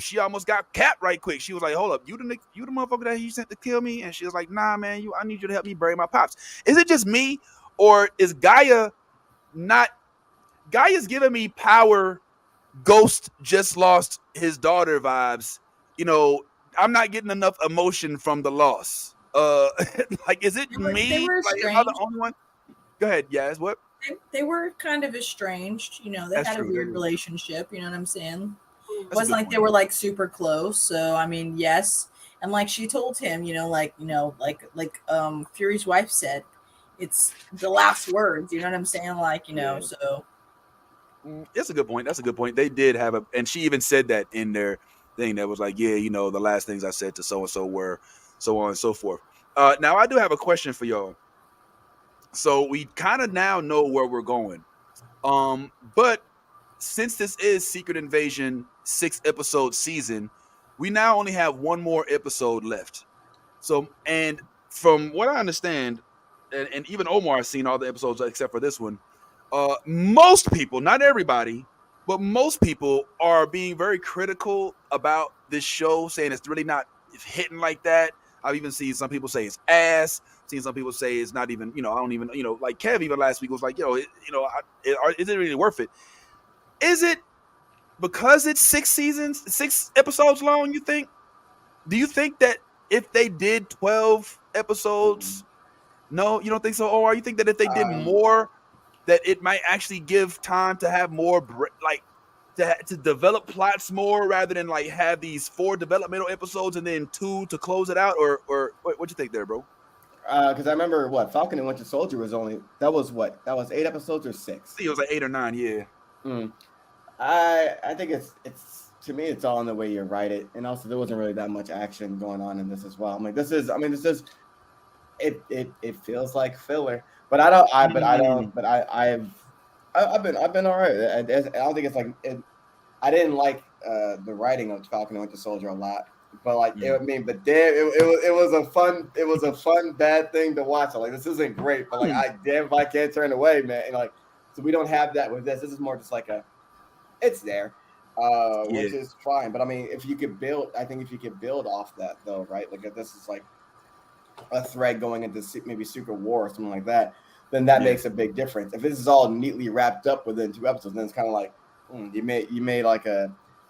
she almost got capped right quick. She was like, hold up, you the motherfucker that he sent to kill me? And she was like, nah, man, I need you to help me bury my pops. Is it just me, or is Gaia's giving me power, Ghost just lost his daughter vibes, I'm not getting enough emotion from the loss. Like, is it They me? were Like, am I the estranged. only one? Go ahead. Yes. What? They were kind of estranged. They That's had a true. weird relationship. You know what I'm saying? It That's a wasn't good like point. they were like super close. So I mean, yes. And like she told him, Fury's wife said, it's the last words. You know what I'm saying? Like, Yeah. so That's a good point. That's a good point. They did have and she even said that in their thing that was like, yeah, the last things I said to so and so were so on and so forth. Now I do have a question for y'all. So we kind of now know where we're going. But since this is Secret Invasion 6-episode season, we now only have one more episode left. So, and from what I understand, and even Omar has seen all the episodes except for this one. Most people, not everybody, but most people are being very critical about this show, saying it's really not hitting like that. I've even seen some people say it's ass. Seen some people say it's not even. I don't even. Like Kev even last week was like, is it really worth it? Is it because it's 6 episodes long? You think? Do you think that if they did 12 episodes, no, you don't think so? Or you think that if they did more, that it might actually give time to have more, to develop plots more rather than like have these 4 developmental episodes and then 2 to close it out? Or what you think there, bro? Because I remember Falcon and Winter Soldier was 8 episodes or 6? I think it was like 8 or 9, yeah. I think it's to me it's all in the way you write it, and also there wasn't really that much action going on in this as well. It feels like filler, but I've been all right. I don't think it's like I didn't like the writing of Falcon and Winter Soldier a lot, but damn, it was a fun bad thing to watch. Like, this isn't great, but damn if I can't turn away, man. And so we don't have that with this. This is more just like it's there, which is fine. But I mean, if you could build off that though, right? Like if this is like a thread going into maybe Secret War or something like that, then that makes a big difference. If this is all neatly wrapped up within 2 episodes, then it's kind of like you made like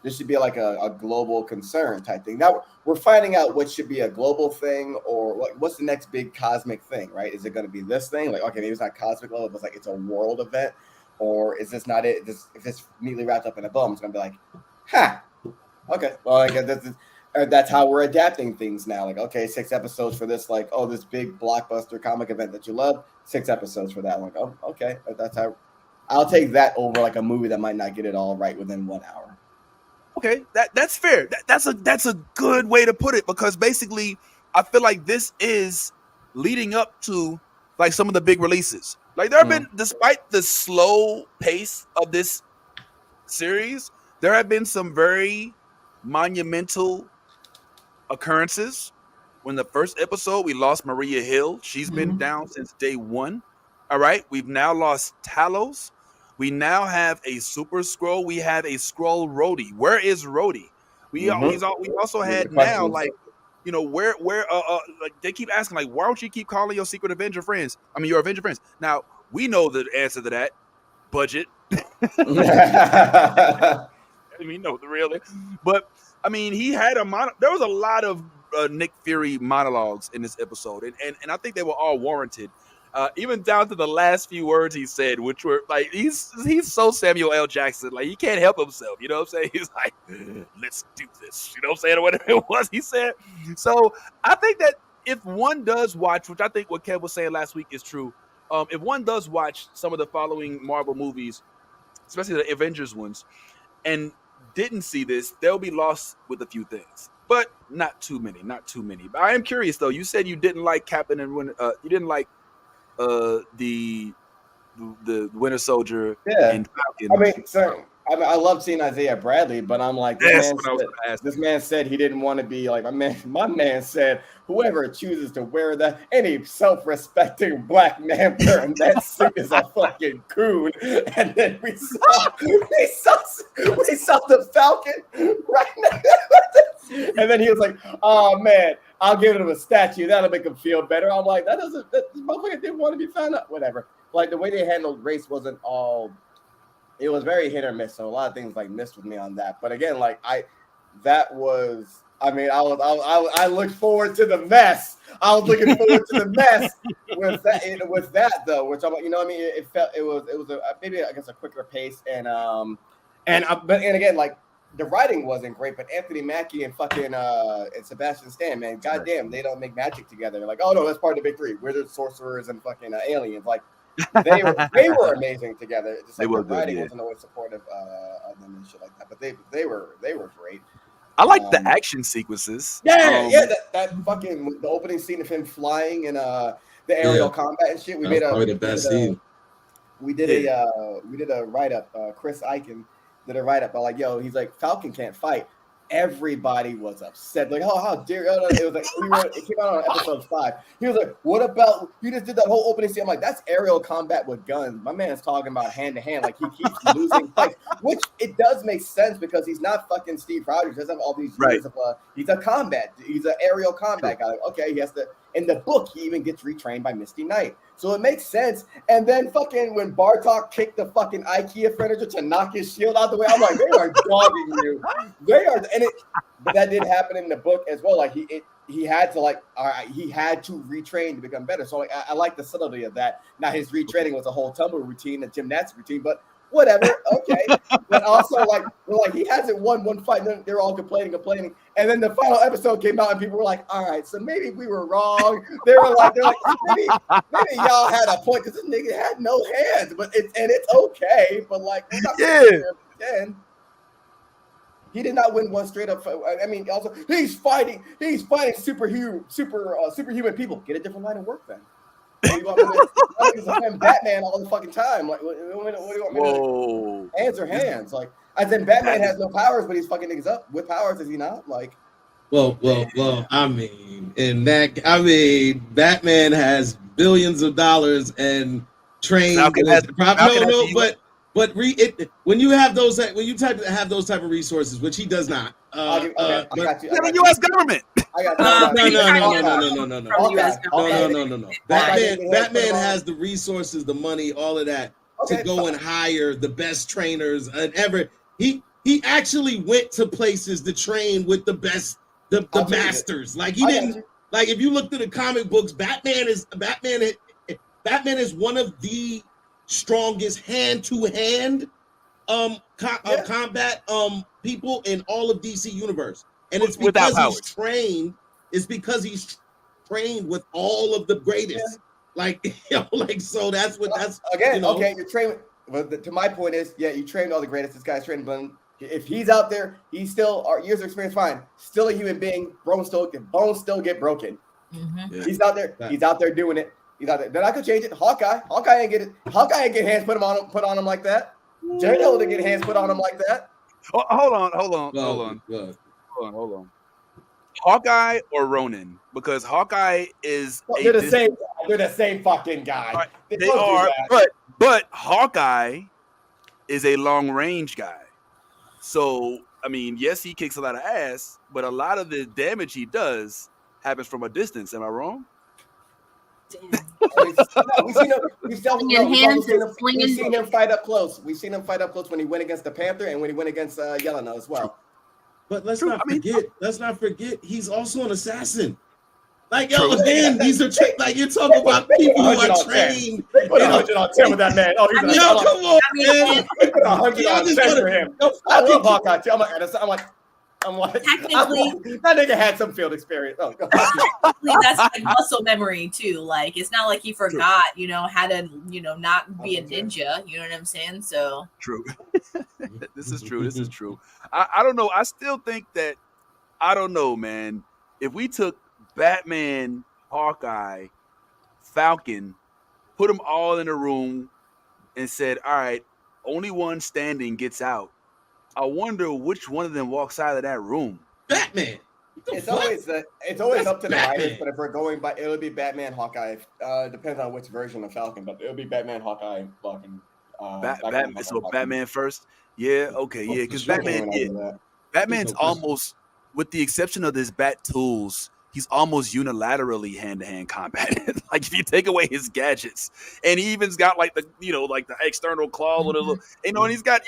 this should be like a global concern type thing. Now we're finding out what should be a global thing, or what's the next big cosmic thing, right? Is it going to be this thing? Like, okay, maybe it's not cosmic level, but it's like it's a world event. Or is this not it? If it's neatly wrapped up in a bow, it's going to be like, okay. Well, I guess that's how we're adapting things now. Like, okay, 6 episodes for this, like, this big blockbuster comic event that you love, 6 episodes for that. I'm like, oh, okay. That's how I'll take that over like a movie that might not get it all right within 1 hour. Okay, that's fair. That's a good way to put it, because basically I feel like this is leading up to like some of the big releases. Like, there have been, despite the slow pace of this series, there have been some very monumental occurrences. When the first episode, we lost Maria Hill. She's been down since day 1. All right, we've now lost Talos. We now have a Super Skrull. We have a Skrull Rhodey. Where is Rhodey? We also had now, like, where like they keep asking, like, why don't you keep calling your Secret Avenger friends? I mean, your Avenger friends. Now we know the answer to that: budget. I mean, no, really. But I mean, he had there was a lot of Nick Fury monologues in this episode, and I think they were all warranted. Even down to the last few words he said, which were like, he's so Samuel L. Jackson, like he can't help himself. You know what I'm saying? He's like, let's do this. You know what I'm saying? Or whatever it was he said. So I think that if one does watch, which I think what Kev was saying last week is true, if one does watch some of the following Marvel movies, especially the Avengers ones, and didn't see this, they'll be lost with a few things. But not too many. But I am curious though. You said you didn't like Captain and you didn't like the Winter Soldier and Falcon. I mean, sir, I love seeing Isaiah Bradley, but I'm like, this man said he didn't want to be like my man said whoever chooses to wear that, any self-respecting black man wearing that suit is a fucking coon. And then we saw the Falcon right now. And then he was like, oh man, I'll give him a statue. That'll make him feel better. I'm like, this motherfucker didn't want to be found out. Whatever. Like, the way they handled race wasn't all. It was very hit or miss. So a lot of things like missed with me on that. But again, like that was I mean, I looked forward to the mess. I was looking forward to the mess with that though, which I'm, you know, what I mean, it was maybe I guess a quicker pace and again, like the writing wasn't great, but Anthony Mackie and fucking and Sebastian Stan, man, goddamn, they don't make magic together. They're like, oh no, that's part of the big three: wizards, sorcerers, and fucking aliens. Like they were amazing together. Just like the writing wasn't always supportive of them and shit like that, but they were great. I like the action sequences. That fucking the opening scene of him flying and the aerial combat and shit. We made probably the best scene. We did a write up. Chris Eichen did a write up. Like, yo, he's like, Falcon can't fight. Everybody was upset. Like, oh, how dare you? It was like it came out on episode 5. He was like, what about you just did that whole opening scene? I'm like, that's aerial combat with guns. My man's talking about hand to hand. Like he keeps losing fights, which it does make sense because he's not fucking Steve Rogers. He doesn't have all these years of he's an aerial combat guy. Like, okay, he has to. In the book, he even gets retrained by Misty Knight. So it makes sense. And then fucking when Bartok kicked the fucking IKEA furniture to knock his shield out the way, I'm like, they are dogging you. They are, but that did happen in the book as well. Like he had to he had to retrain to become better. So like, I like the subtlety of that. Now his retraining was a whole tumble routine, a gymnastics routine, but whatever, okay. But also, like, he hasn't won one fight. And they're all complaining. And then the final episode came out, and people were like, all right, so maybe we were wrong. They're like, maybe y'all had a point because this nigga had no hands. But it's okay. But like, he did not win one straight up fight. I mean, also he's fighting superhuman people. Get a different line of work then. What do you want me to defend Batman all the fucking time? Like, what do you want me to do? Hands are hands. Like, as in Batman has no powers, but he's fucking niggas up with powers, is he not? Like, well. I mean, Batman has billions of dollars and trains. When you have those type of resources, which he does not. I got you. The U.S. government. No. Batman has the resources, the money, all of that to go and hire the best trainers and ever. He actually went to places to train with the best, the masters. Like he didn't. Like if you look through the comic books, Batman is one of the strongest hand-to-hand combat people in all of DC Universe, and it's because he's trained. It's because he's trained with all of the greatest. Like, so that's again. Okay, you're trained. But to my point is, you trained all the greatest. This guy's trained, but if he's out there, he's still years of experience. Fine, still a human being. Bones still get broken. Mm-hmm. Yeah. He's out there. He's out there doing it. He's out there. Then I could change it. Hawkeye ain't get it. Hawkeye ain't get hands put on him like that. Daredevil didn't get hands put on him like that. Oh, hold on. Hawkeye or Ronin? Because Hawkeye is they're the same. They're the same fucking guy. Right, they are, but Hawkeye is a long range guy. So I mean, yes, he kicks a lot of ass, but a lot of the damage he does happens from a distance. Am I wrong? We've seen him fight up close. We've seen him fight up close when he went against the Panther and when he went against Yelena as well. But let's not forget, he's also an assassin. Like, again, these are like you're talking about people who are trained. They put 100 on 10 with that man. Oh, he's come on, man. They put 100 on 10 for him. I love Hawkeye too. I'm like, technically, that nigga had some field experience. Oh, that's like muscle memory too. Like, it's not like he forgot, how to, not be a ninja. You know what I'm saying? So true. This is true. I don't know. I still think that I don't know, man. If we took Batman, Hawkeye, Falcon, put them all in a room, and said, "All right, only one standing gets out." I wonder which one of them walks out of that room. Batman. It's always up to the writers, but if we're going by, it'll be Batman, Hawkeye. Depends on which version of Falcon, but it'll be Batman, Hawkeye, Falcon. Batman. So Batman first. Yeah. Okay. Yeah. Because Batman's almost, with the exception of his bat tools, he's almost unilaterally hand-to-hand combat. Like if you take away his gadgets, and he even's got like the like the external claw with a little, and he's got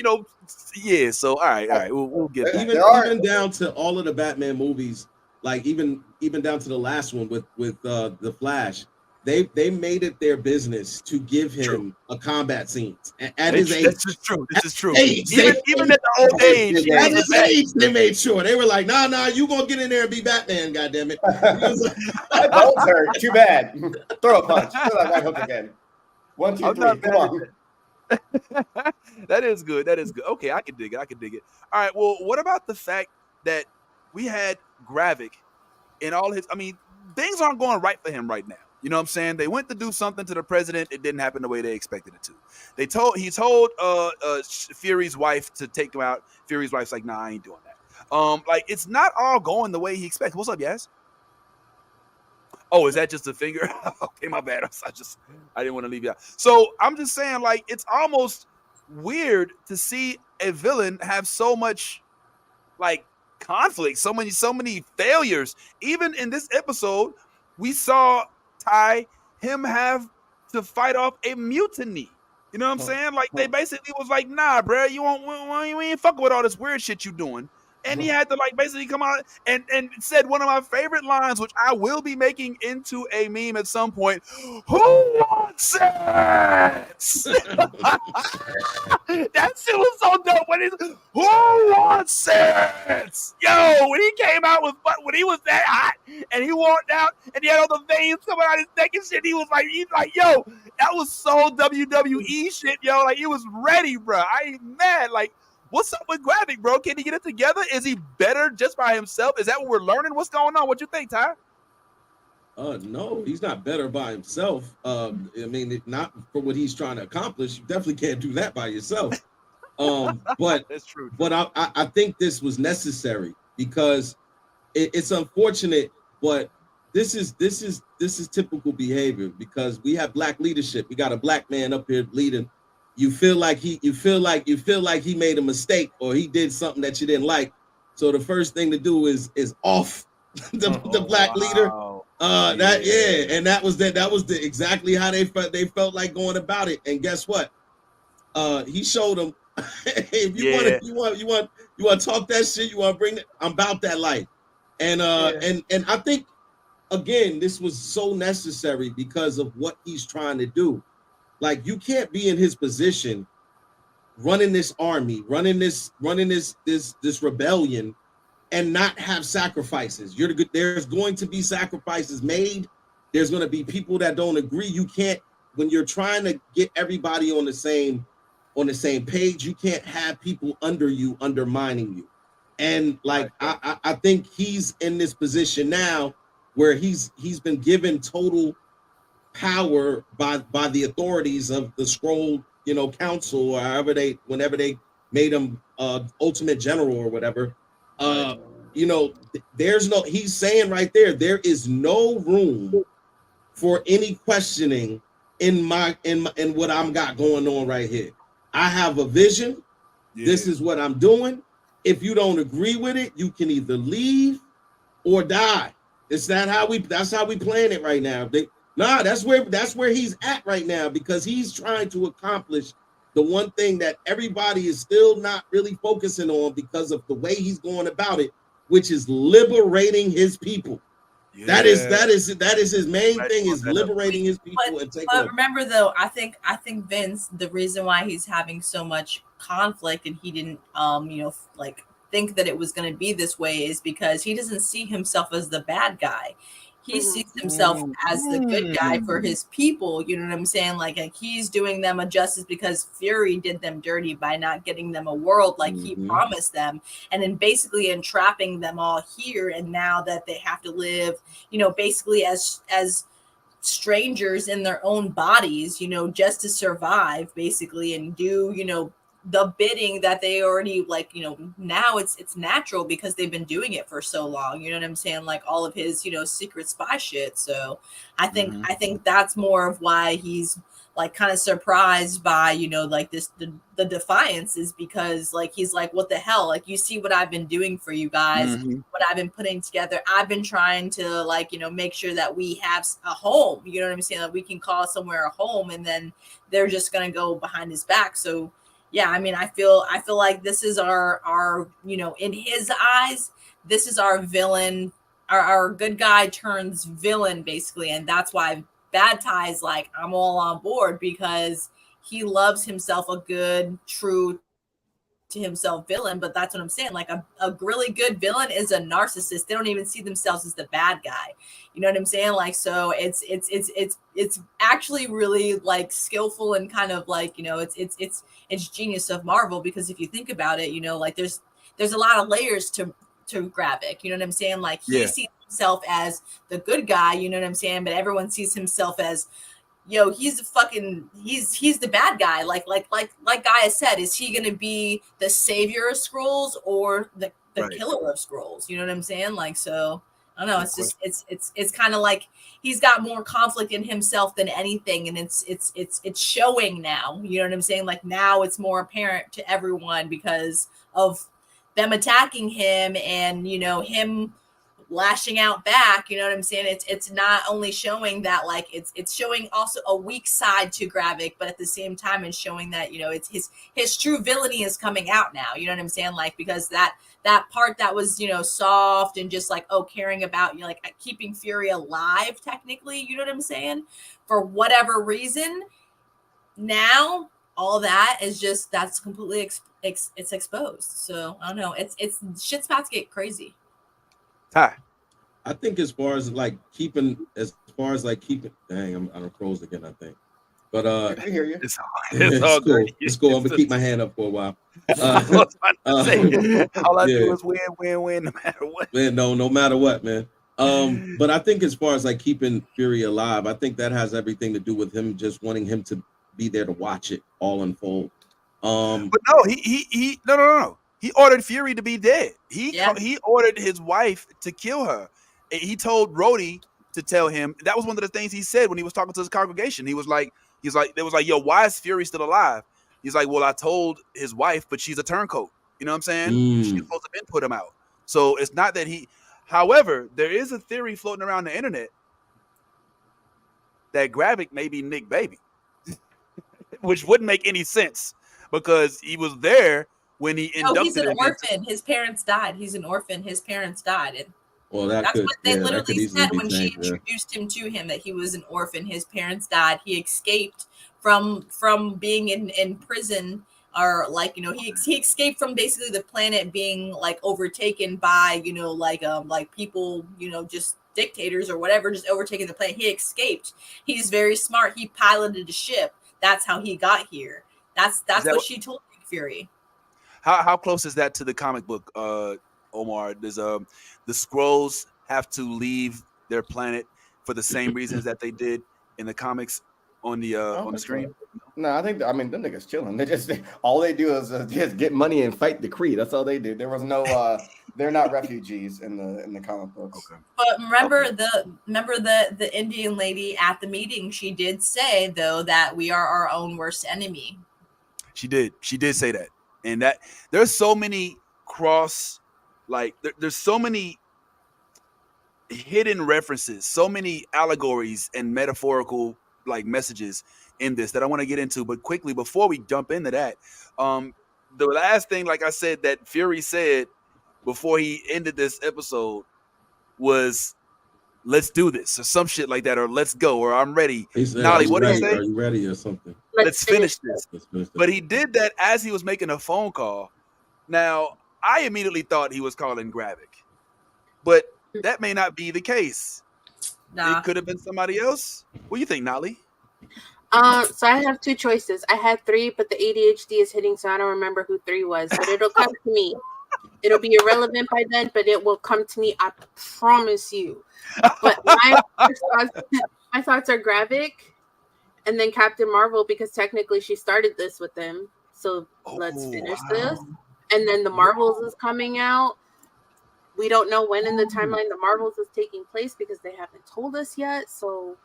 yeah. So all right, we'll get that. Even down to all of the Batman movies, like even down to the last one with the Flash. They made it their business to give him a combat scene at his age. This is true. This is true. Age, Even at the old age, at his age, they made sure they were like, nah, you gonna get in there and be Batman, goddammit. My bones hurt. Too bad. Throw a punch. Throw that right hook again. 1, 2, 3. Come on. That is good. That is good. Okay, I can dig it. All right. Well, what about the fact that we had Gravik in all his? I mean, things aren't going right for him right now. You know what I'm saying? They went to do something to the president. It didn't happen the way they expected it to. He told Fury's wife to take him out. Fury's wife's like, nah, I ain't doing that. Like it's not all going the way he expected. What's up, Yaz? Oh, is that just a finger? Okay, my bad. I didn't want to leave you out. So I'm just saying, like, it's almost weird to see a villain have so much like conflict, so many failures. Even in this episode, we saw him have to fight off a mutiny. You know what I'm saying? Like they basically was like, nah, bro, you ain't fucking with all this weird shit you doing. And he had to like basically come out and said one of my favorite lines, which I will be making into a meme at some point. Who wants sex? That shit was so dope. Who wants sex? Yo, when he came out when he was that hot and he walked out and he had all the veins coming out his neck and shit, he's like, yo, that was so WWE shit, yo. Like he was ready, bro. I ain't mad. Like, what's up with Gravik, bro? Can he get it together? Is he better just by himself? Is that what we're learning? What's going on? What you think, Ty? No, he's not better by himself. I mean, not for what he's trying to accomplish. You definitely can't do that by yourself. But that's true. But I think this was necessary because it's unfortunate, but this is typical behavior because we have black leadership. We got a black man up here leading. You feel like he made a mistake or he did something that you didn't like. So the first thing to do is off the black leader. And that was exactly how they felt like going about it. And guess what? He showed them if you want to talk that shit, you want to bring it, I'm about that life. And I think again, this was so necessary because of what he's trying to do. Like you can't be in his position, running this army, running this rebellion, and not have sacrifices. There's going to be sacrifices made. There's going to be people that don't agree. You can't, when you're trying to get everybody on the same page, you can't have people under you undermining you. And like I think he's in this position now where he's been given total power by the authorities of the Skrull, council, or whenever they made him ultimate general or whatever. He's saying right there is no room for any questioning in what I'm got going on right here. I have a vision. Yeah. This is what I'm doing. If you don't agree with it, you can either leave or die. That's how we playing it right now. That's where he's at right now because he's trying to accomplish the one thing that everybody is still not really focusing on because of the way he's going about it, which is liberating his people. Yeah. That is his main thing, is liberating his people. But remember though, I think Vince, the reason why he's having so much conflict and he didn't think that it was going to be this way is because he doesn't see himself as the bad guy. He sees himself as the good guy for his people. You know what I'm saying? Like he's doing them a justice because Fury did them dirty by not getting them a world like he promised them. And then basically entrapping them all here. And now that they have to live, basically as strangers in their own bodies, just to survive basically and do, the bidding that they already now it's natural because they've been doing it for so long. You know what I'm saying? Like all of his, secret spy shit. So I think that's more of why he's like kind of surprised by, you know, like the defiance is because like he's like, what the hell? Like, you see what I've been doing for you guys, what I've been putting together. I've been trying to like, you know, make sure that we have a home, you know what I'm saying? Like we can call somewhere a home, and then they're just gonna go behind his back. So yeah, I mean, I feel like this is our, you know, in his eyes, this is our villain, our good guy turns villain basically, and that's why Bad Tie's like, I'm all on board, because he loves himself a good, true to himself villain. But that's what I'm saying. Like a really good villain is a narcissist. They don't even see themselves as the bad guy. You know what I'm saying? Like, so it's actually really like skillful and kind of like, you know, it's genius of Marvel, because if you think about it, you know, like there's a lot of layers to Gravik. You know what I'm saying? Like he sees himself as the good guy, you know what I'm saying? But everyone sees himself as, yo, he's the bad guy. Like Gaia said, is he gonna be the savior of Skrulls or the killer of Skrulls? You know what I'm saying? Like, so I don't know. It's just it's kind of like he's got more conflict in himself than anything, and it's showing now. You know what I'm saying? Like now it's more apparent to everyone because of them attacking him and, you know, him lashing out back. You know what I'm saying? It's not only showing that, like, it's showing also a weak side to Gravik, but at the same time it's showing that, you know, it's his true villainy is coming out now. You know what I'm saying? Like, because that part that was, you know, soft and just like, oh, caring about, you know, like keeping Fury alive technically, you know what I'm saying, for whatever reason, now all that is just, that's completely it's exposed. So I don't know, it's shit's about to get crazy. Ty, I think as far as keeping, dang, I'm froze again, I think. But I hear you. it's it's all cool. good. It's cool. I'm gonna keep my hand up for a while. All I do is win, no matter what. Man, no matter what, man. But I think as far as like keeping Fury alive, I think that has everything to do with him just wanting him to be there to watch it all unfold. But no, he no. He ordered Fury to be dead. He ordered his wife to kill her. He told Rhodey to tell him. That was one of the things he said when he was talking to his congregation. He was like, they was like, yo, why is Fury still alive? He's like, well, I told his wife, but she's a turncoat. You know what I'm saying? She's supposed to put him out. So it's not that he. However, there is a theory floating around the internet that Gravik may be Nick Baby, which wouldn't make any sense because he was there when he inducted. He's an orphan. His parents died. He's an orphan. His parents died. And well, that's what they literally said when she introduced him to him, that he was an orphan. His parents died. He escaped from being in prison, or like, you know, he escaped from basically the planet being like overtaken by, you know, like people, you know, just dictators or whatever, just overtaking the planet. He escaped. He's very smart. He piloted a ship. That's how he got here. That's what she told Nick Fury. How close is that to the comic book, Omar? Does the Skrulls have to leave their planet for the same reasons that they did in the comics on the screen? No, I mean them niggas chilling. All they do is just get money and fight the Kree. That's all they do. There was no they're not refugees in the comic books. Okay. But remember the Indian lady at the meeting, she did say though that we are our own worst enemy. She did say that. And that there's so many there's so many hidden references, so many allegories and metaphorical like messages in this that I want to get into. But quickly, before we jump into that, the last thing, like I said, that Fury said before he ended this episode was, let's do this, or some shit like that, or let's go, or I'm ready. Nolly, what did he say? Are you ready or something? Let's finish this. But he did that as he was making a phone call. Now, I immediately thought he was calling Gravik, but that may not be the case. Nah. It could have been somebody else. What do you think, Nolly? So I have two choices. I had three, but the ADHD is hitting, so I don't remember who three was. But it'll come to me. It'll be irrelevant by then, but it will come to me. I promise you. But my thoughts are Gravik, and then Captain Marvel, because technically she started this with them. So let's finish this. And then the Marvels is coming out. We don't know when in the timeline the Marvels is taking place because they haven't told us yet. So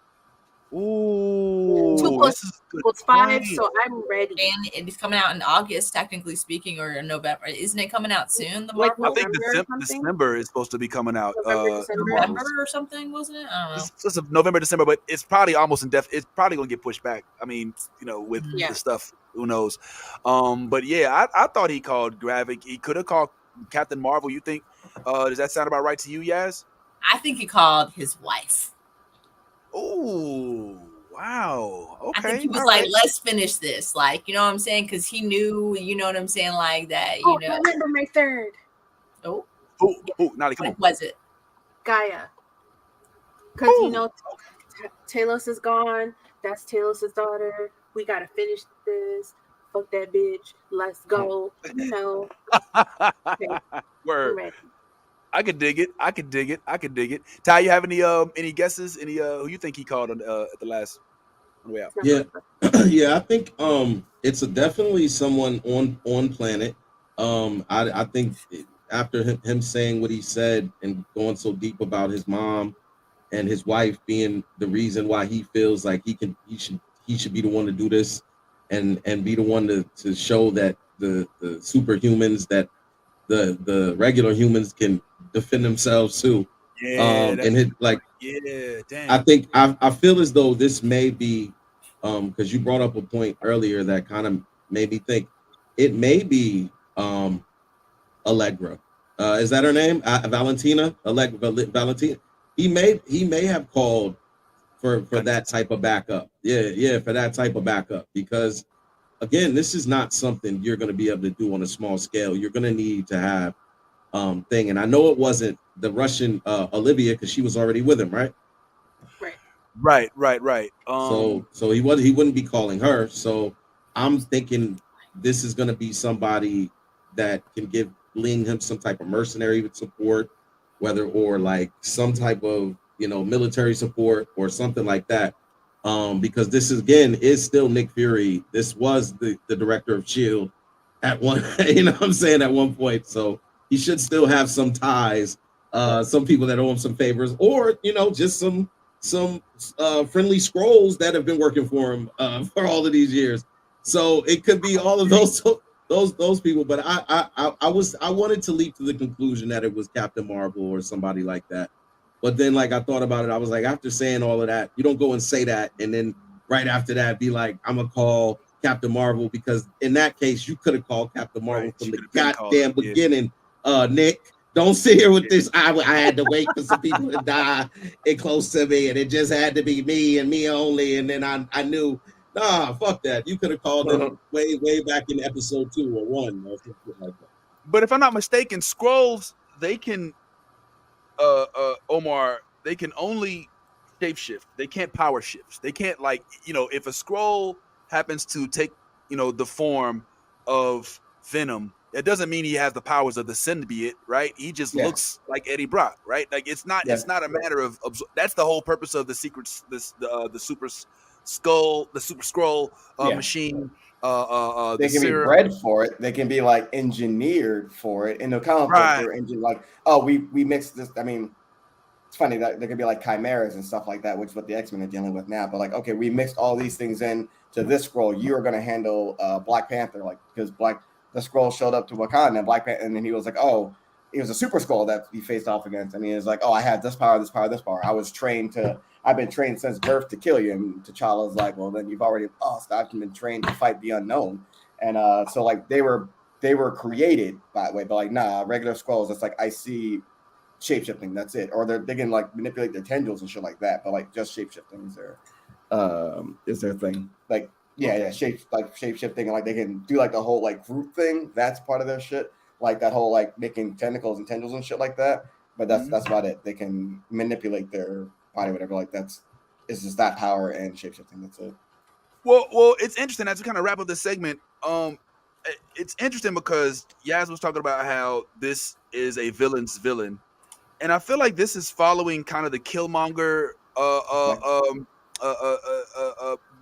Ooh, 2 plus this is a good equals 5, point. so I'm ready. And it's coming out in August, technically speaking, or in November. Isn't it coming out soon? The Like Marvel I think November or something? December is supposed to be coming out. November, December? The November Marvels. or something, wasn't it? I don't know. It's just November, December, but it's probably almost it's probably gonna get pushed back. I mean, with Yeah. the stuff, who knows? But yeah, I thought he called Gravik. He could have called Captain Marvel. You think? Does that sound about right to you, Yaz? I think he called his wife. Oh, wow. Okay. I think he was all like, right. let's finish this. Like, you know what I'm saying? Because he knew, you know what I'm saying? Like that, Oh, I remember my third. Oh, Who? Nolly, come on. what was it? Gaia. Because, you know, Talos is gone. That's Talos' daughter. We got to finish this. Fuck that bitch. Let's go. You know. Word. Ready. I could dig it. I could dig it. Ty, you have any guesses? Any who you think he called on at the last on the way out? Yeah, yeah. I think it's definitely someone on planet. I think after him saying what he said and going so deep about his mom and his wife being the reason why he feels like he should be the one to do this and be the one to show that the superhumans that the regular humans can defend themselves too. Yeah, And his like yeah, damn. I think I feel as though this may be because you brought up a point earlier that kind of made me think it may be Allegra. Is that her name? Valentina? Valentina. He may have called for that type of backup. Yeah, for that type of backup because again, this is not something you're going to be able to do on a small scale. You're going to need to have thing, and I know it wasn't the Russian Olivia because she was already with him, right? Right. So he wouldn't be calling her. So I'm thinking this is going to be somebody that can lean him some type of mercenary support, whether or like some type of military support or something like that. Because this is still Nick Fury. This was the director of S.H.I.E.L.D. at one, what I'm saying, at one point. So he should still have some ties, some people that owe him some favors, or just some friendly Skrulls that have been working for him for all of these years. So it could be all of those people. But I wanted to leap to the conclusion that it was Captain Marvel or somebody like that. But then, I thought about it, I was like, after saying all of that, you don't go and say that, and then right after that, be like, I'm gonna call Captain Marvel, because in that case, you could have called Captain Marvel from the goddamn beginning. Nick, don't sit here with this. I had to wait for some people to die and close to me, and it just had to be me and me only. And then I knew, nah, fuck that. You could have called him way back in episode 2 or 1 or something like that. But if I'm not mistaken, Skrulls, they can Omar, they can only shapeshift. They can't power shift. They can't if a Skrull happens to take, the form of Venom, it doesn't mean he has the powers of the symbiote, right? He just looks like Eddie Brock, right? Like it's not a matter of that's the whole purpose of the secrets, the super skull, the super Skrull machine. They can be bred for it. They can be engineered for it. In the comic book, they're engineered we mixed this. I mean, it's funny that there could be chimeras and stuff like that, which is what the X-Men are dealing with now. But okay, we mixed all these things in to this Skrull. You're going to handle Black Panther, because the Skrull showed up to Wakanda, and Black Panther, and then he was like, oh, he was a super Skrull that he faced off against. I mean, it's like, oh, I had this power, this power, this power. I've been trained since birth to kill you. And T'Challa's like, well, then you've already lost. I've been trained to fight the unknown. And so they were created that way, but regular Skrulls, it's I see shapeshifting, that's it. Or they can manipulate their tendrils and shit like that, but just shapeshifting is their thing. Shape-shifting, and they can do the whole group thing. That's part of their shit. That whole making tentacles and tendrils and shit like that. But that's about it. They can manipulate their body, whatever. It's just that power and shapeshifting. That's it. Well, it's interesting as we kind of wrap up this segment. It's interesting because Yaz was talking about how this is a villain's villain, and I feel like this is following kind of the Killmonger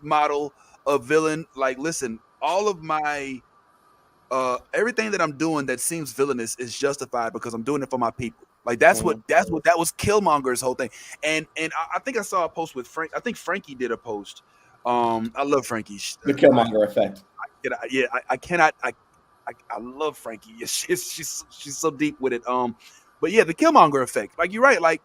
model of villain. Listen, all of my everything that I'm doing that seems villainous is justified because I'm doing it for my people. Like that's what that was Killmonger's whole thing. And I think I saw a post with Frank. I think Frankie did a post. I love Frankie. The Killmonger effect. I cannot. I love Frankie. She's so deep with it. But yeah, the Killmonger effect. Like you're right. Like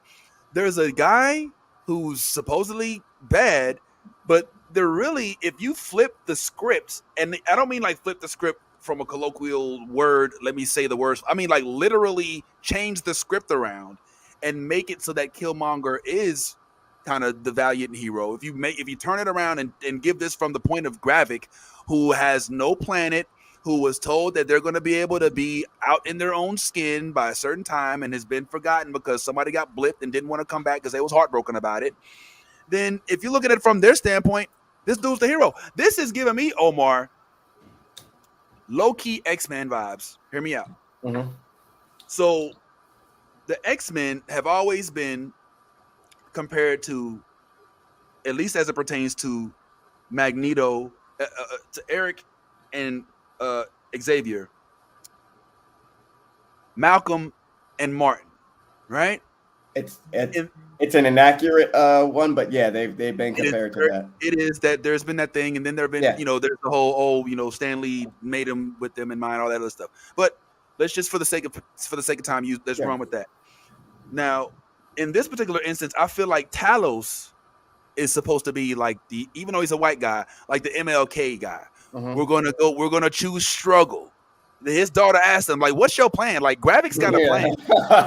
there's a guy who's supposedly bad, but they're really, if you flip the script, and I don't mean like flip the script from a colloquial word, let me say the words. I mean like literally change the script around and make it so that Killmonger is kind of the valiant hero. If you turn it around and give this from the point of Gravik, who has no planet, who was told that they're going to be able to be out in their own skin by a certain time and has been forgotten because somebody got blipped and didn't want to come back because they was heartbroken about it. Then if you look at it from their standpoint, this dude's the hero. This is giving me, Omar, low-key X-Men vibes. Hear me out. Mm-hmm. So the X-Men have always been compared to, at least as it pertains to Magneto, to Eric and Xavier, Malcolm and Martin, right? It's an inaccurate one, but yeah, they've been compared to that. It is that there's been that thing, and then there've been there's the whole Stan Lee made him with them in mind, all that other stuff. But let's just for the sake of time, let's run with that. Now, in this particular instance, I feel like Talos is supposed to be like even though he's a white guy, like the MLK guy. Mm-hmm. We're gonna choose struggle. His daughter asked him, like, what's your plan? Like, Gravik's got a plan.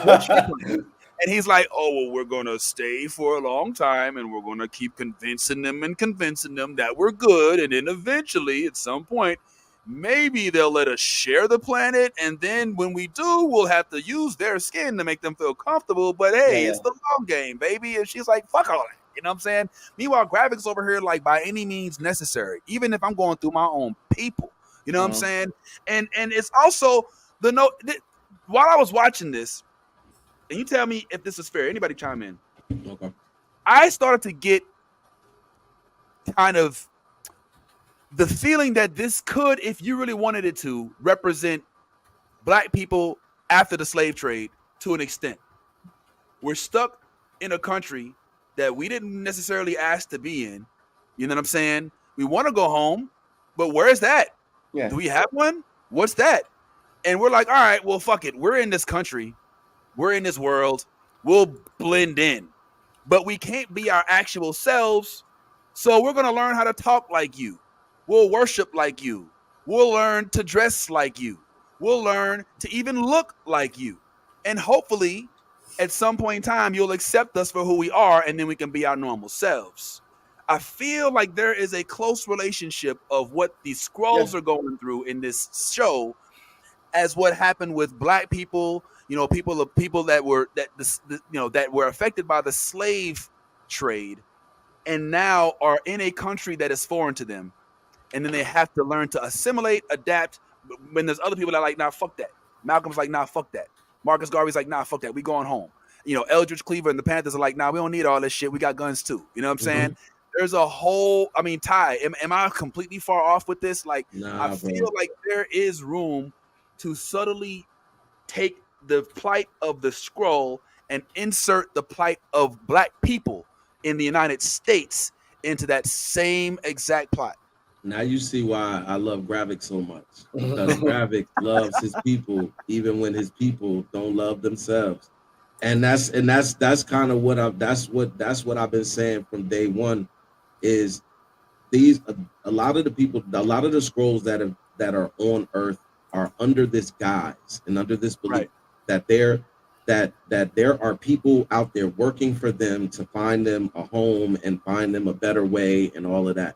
What's your plan? And he's like, oh, well, we're going to stay for a long time and we're going to keep convincing them that we're good. And then eventually, at some point, maybe they'll let us share the planet. And then when we do, we'll have to use their skin to make them feel comfortable. But hey, it's the long game, baby. And she's like, fuck all that. You know what I'm saying? Meanwhile, Gravik's over here like by any means necessary, even if I'm going through my own people. You know what I'm saying? And it's also while I was watching this, and you tell me if this is fair. Anybody chime in? Okay. I started to get kind of the feeling that this could, if you really wanted it to, represent black people after the slave trade to an extent. We're stuck in a country that we didn't necessarily ask to be in. You know what I'm saying? We want to go home, but where's that? Yeah. Do we have one? What's that? And we're like, all right, well, fuck it. We're in this country. We're in this world. We'll blend in. But we can't be our actual selves. So we're going to learn how to talk like you. We'll worship like you. We'll learn to dress like you. We'll learn to even look like you. And hopefully, at some point in time, you'll accept us for who we are, and then we can be our normal selves. I feel like there is a close relationship of what these Skrulls are going through in this show as what happened with black people, people that were affected by the slave trade and now are in a country that is foreign to them. And then they have to learn to assimilate, adapt. When there's other people that are like, nah, fuck that. Malcolm's like, nah, fuck that. Marcus Garvey's like, nah, fuck that. We going home. Eldridge Cleaver and the Panthers are like, nah, we don't need all this shit. We got guns too. You know what I'm saying? There's a whole, Ty, am I completely far off with this? Like, nah, I feel like there is room to subtly take the plight of the Skrull and insert the plight of black people in the United States into that same exact plot. Now you see why I love Gravik so much. Because Gravik loves his people, even when his people don't love themselves. And that's kind of what I've been saying from day one. Is a lot of the Skrulls that are on Earth are under this guise and under this belief that there are people out there working for them to find them a home and find them a better way and all of that.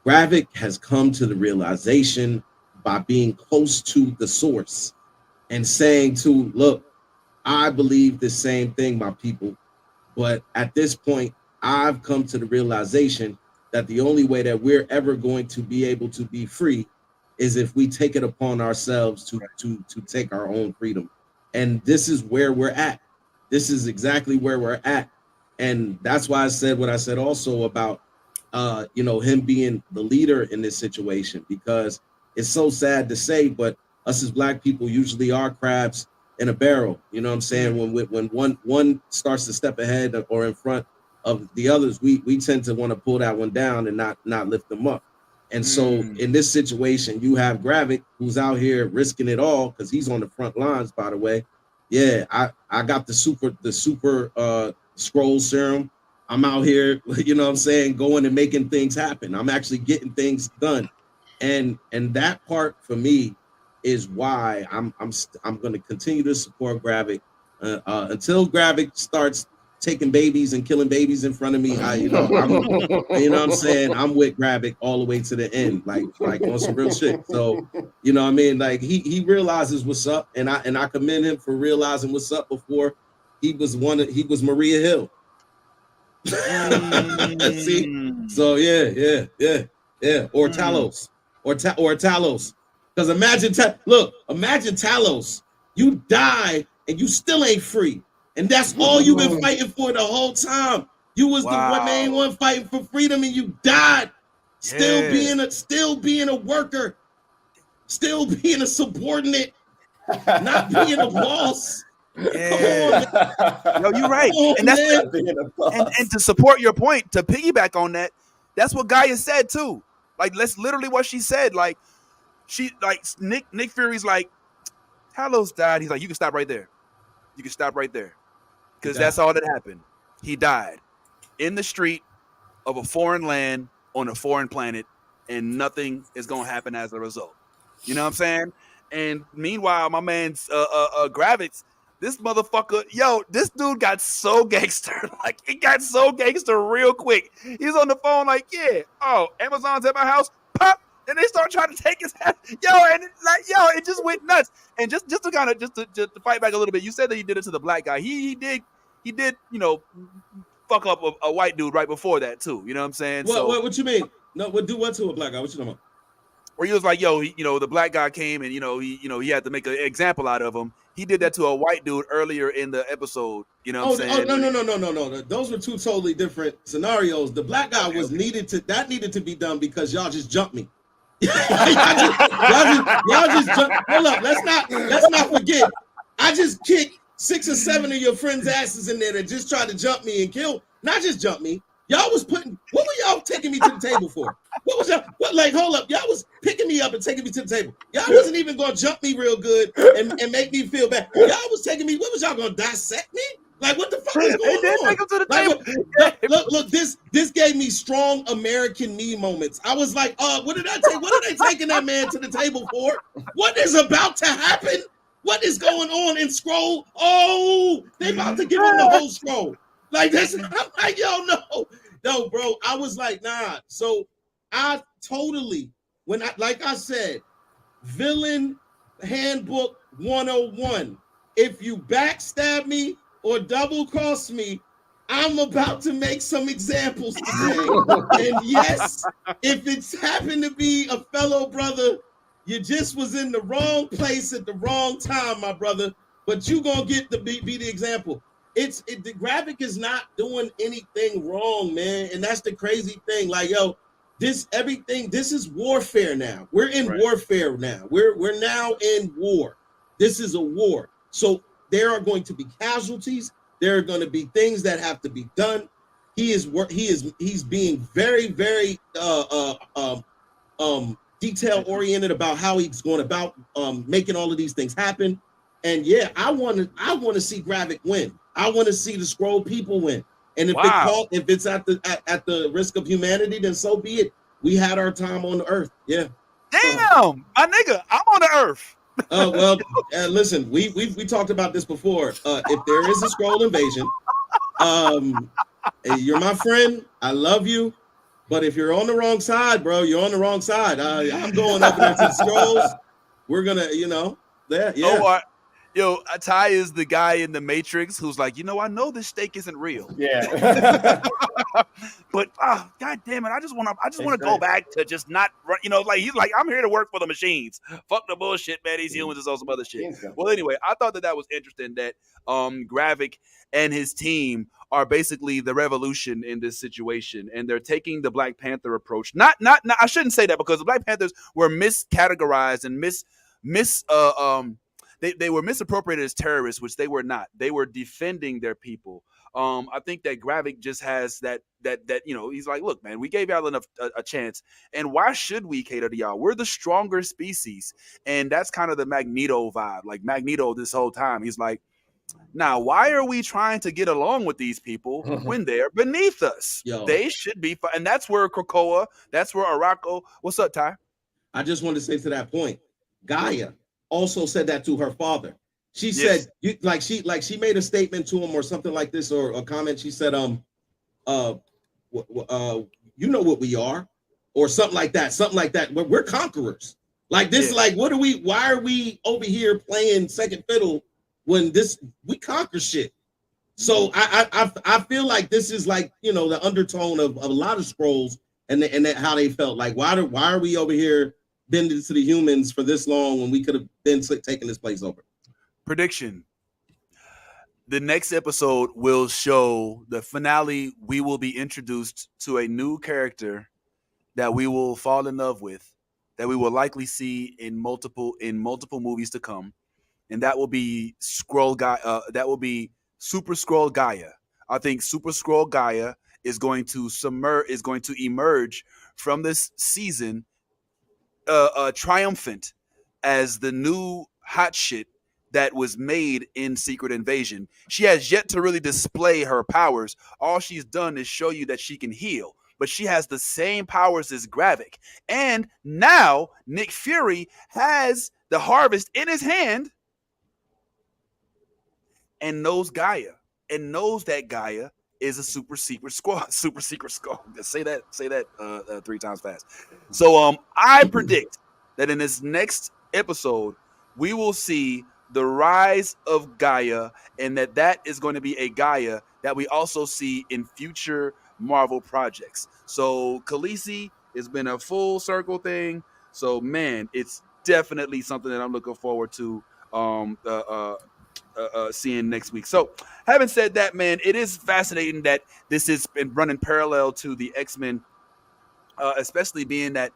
Gravik has come to the realization by being close to the source and saying look, I believe the same thing, my people, but at this point, I've come to the realization that the only way that we're ever going to be able to be free is if we take it upon ourselves to take our own freedom. And this is where we're at. This is exactly where we're at. And that's why I said what I said also about, him being the leader in this situation, because it's so sad to say, but us as black people usually are crabs in a barrel. You know what I'm saying? When one starts to step ahead or in front of the others, we tend to want to pull that one down and not lift them up. And so in this situation, you have Gravik, who's out here risking it all because he's on the front lines, by the way. Yeah, I got the super Skrull serum. I'm out here, you know what I'm saying, going and making things happen. I'm actually getting things done. And that part for me is why I'm going to continue to support Gravik until Gravik starts taking babies and killing babies in front of me. I'm what I'm saying, I'm with Gravik all the way to the end, like on some real shit. So, you know what I mean? Like he realizes what's up, and I commend him for realizing what's up before he was Maria Hill. See? So yeah. Or Talos. Or Talos. Because imagine Talos. You die and you still ain't free. And that's all you've been fighting for the whole time. You was the main one fighting for freedom, and you died. Still being a worker, still being a subordinate, not being a boss. Yeah. No, you're right. And that's and to support your point, to piggyback on that, that's what Gaia said too. Like that's literally what she said. Like Nick Fury's like, Talos died. He's like, you can stop right there. You can stop right there. Because that's all that happened. He died in the street of a foreign land on a foreign planet, and nothing is going to happen as a result. You know what I'm saying? And meanwhile, my man's Gravik, this motherfucker, this dude got so gangster. Like, it got so gangster real quick. He's on the phone like, Amazon's at my house. Pop! And they start trying to take his head. It just went nuts. And just to kind of to fight back a little bit, you said that he did it to the black guy. He did, fuck up a white dude right before that too. You know what I'm saying? What you mean? No, do what to a black guy? What you talking about? Where he was like, the black guy came and he had to make an example out of him. He did that to a white dude earlier in the episode. You know what I'm saying? No. Those were two totally different scenarios. The black guy needed to be done because y'all just jumped me. y'all just jumped. Hold up, let's not forget. I just kicked 6 or 7 of your friends' asses in there that just tried to jump me and kill. Not just jump me. Y'all was what were y'all taking me to the table for? What was y'all? Hold up. Y'all was picking me up and taking me to the table. Y'all wasn't even gonna jump me real good and make me feel bad. Y'all was taking me. What was y'all gonna dissect me? Like, what the fuck is going on? Take him to the table. Look, this gave me strong American me moments. I was like, what did I take? What are they taking that man to the table for? What is about to happen? What is going on in Skrull? Oh, they about to give him the whole Skrull. Like this, I'm like, no, bro. I was like, nah. So I totally, like I said, villain handbook 101. If you backstab me or double cross me, I'm about to make some examples today. And yes, if it's happened to be a fellow brother, you just was in the wrong place at the wrong time, my brother. But you gonna get to be the example. The Gravik is not doing anything wrong, man, and that's the crazy thing. Like, this is warfare now. We're in warfare now. We're now in war. This is a war. So there are going to be casualties. There are going to be things that have to be done. He's being very, very detail oriented about how he's going about making all of these things happen. And yeah, I want to see Gravik win. I want to see the Skrull people win. And if it's at the risk of humanity, then so be it. We had our time on the earth. Yeah. Damn, my nigga, I'm on the earth. Listen, we talked about this before. If there is a Skrull invasion, you're my friend. I love you. But if you're on the wrong side, bro, you're on the wrong side. I'm going up there to the Skrulls. We're gonna, yeah. Ty is the guy in the Matrix who's like, I know this steak isn't real. Yeah. But God damn it, I just want to go back to just not run. He's like, I'm here to work for the machines. Fuck the bullshit, man. These humans is all some other shit. Well, anyway, I thought that was interesting that Gravik and his team are basically the revolution in this situation, and they're taking the Black Panther approach. Not I shouldn't say that, because the Black Panthers were miscategorized and they were misappropriated as terrorists, which they were not. They were defending their people. I think that Gravik just has that he's like, look, man, we gave y'all enough a chance, and why should we cater to y'all? We're the stronger species, and that's kind of the Magneto vibe. Like Magneto, this whole time, he's like, now why are we trying to get along with these people when they're beneath us? Yo. They should be, and that's where Krakoa, that's where Araco. What's up, Ty? I just want to say to that point, Gaia also said that to her father. She Yes. said, she made a statement to him or something like this, or a comment. She said, you know what we are, or something like that. We're conquerors. Like this, Yeah. like, why are we over here playing second fiddle when we conquer shit? So I feel like this is like, you know, the undertone of a lot of Skrulls and how they felt. Like, why are we over here bending to the humans for this long when we could have been taking this place over? Prediction. The next episode will show the finale. We will be introduced to a new character that we will fall in love with, that we will likely see in multiple movies to come, and that will be Skrull Gaia. That will be Super Skrull Gaia. I think Super Skrull Gaia is going to emerge from this season triumphant as the new hot shit that was made in Secret Invasion. She has yet to really display her powers. All she's done is show you that she can heal, but she has the same powers as Gravik. And now Nick Fury has the harvest in his hand and knows Gaia, and knows that Gaia is a super secret Skrull. Say that 3 times fast. So I predict that in this next episode we will see the rise of Gaia, and that is going to be a Gaia that we also see in future Marvel projects. So Khaleesi has been a full circle thing. So man, it's definitely something that I'm looking forward to seeing next week. So having said that, man, it is fascinating that this has been running parallel to the X-Men, especially being that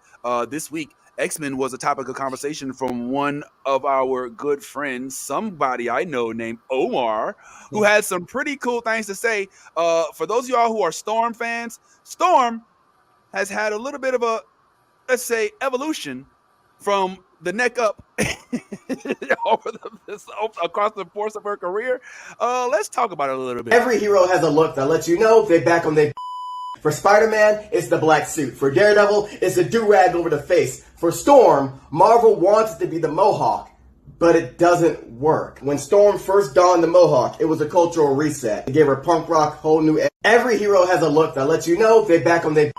this week X-Men was a topic of conversation from one of our good friends, somebody I know named Omar, who had some pretty cool things to say. For those of y'all who are Storm fans, Storm has had a little bit of a, let's say, evolution from the neck up across the course of her career. Let's talk about it a little bit. Every hero has a look that lets you know they're back on their. For Spider-Man, it's the black suit. For Daredevil, it's the do-rag over the face. For Storm, Marvel wants it to be the Mohawk, but it doesn't work. When Storm first donned the Mohawk, it was a cultural reset. It gave her punk rock whole new edge. Every hero has a look that lets you know they're back on their.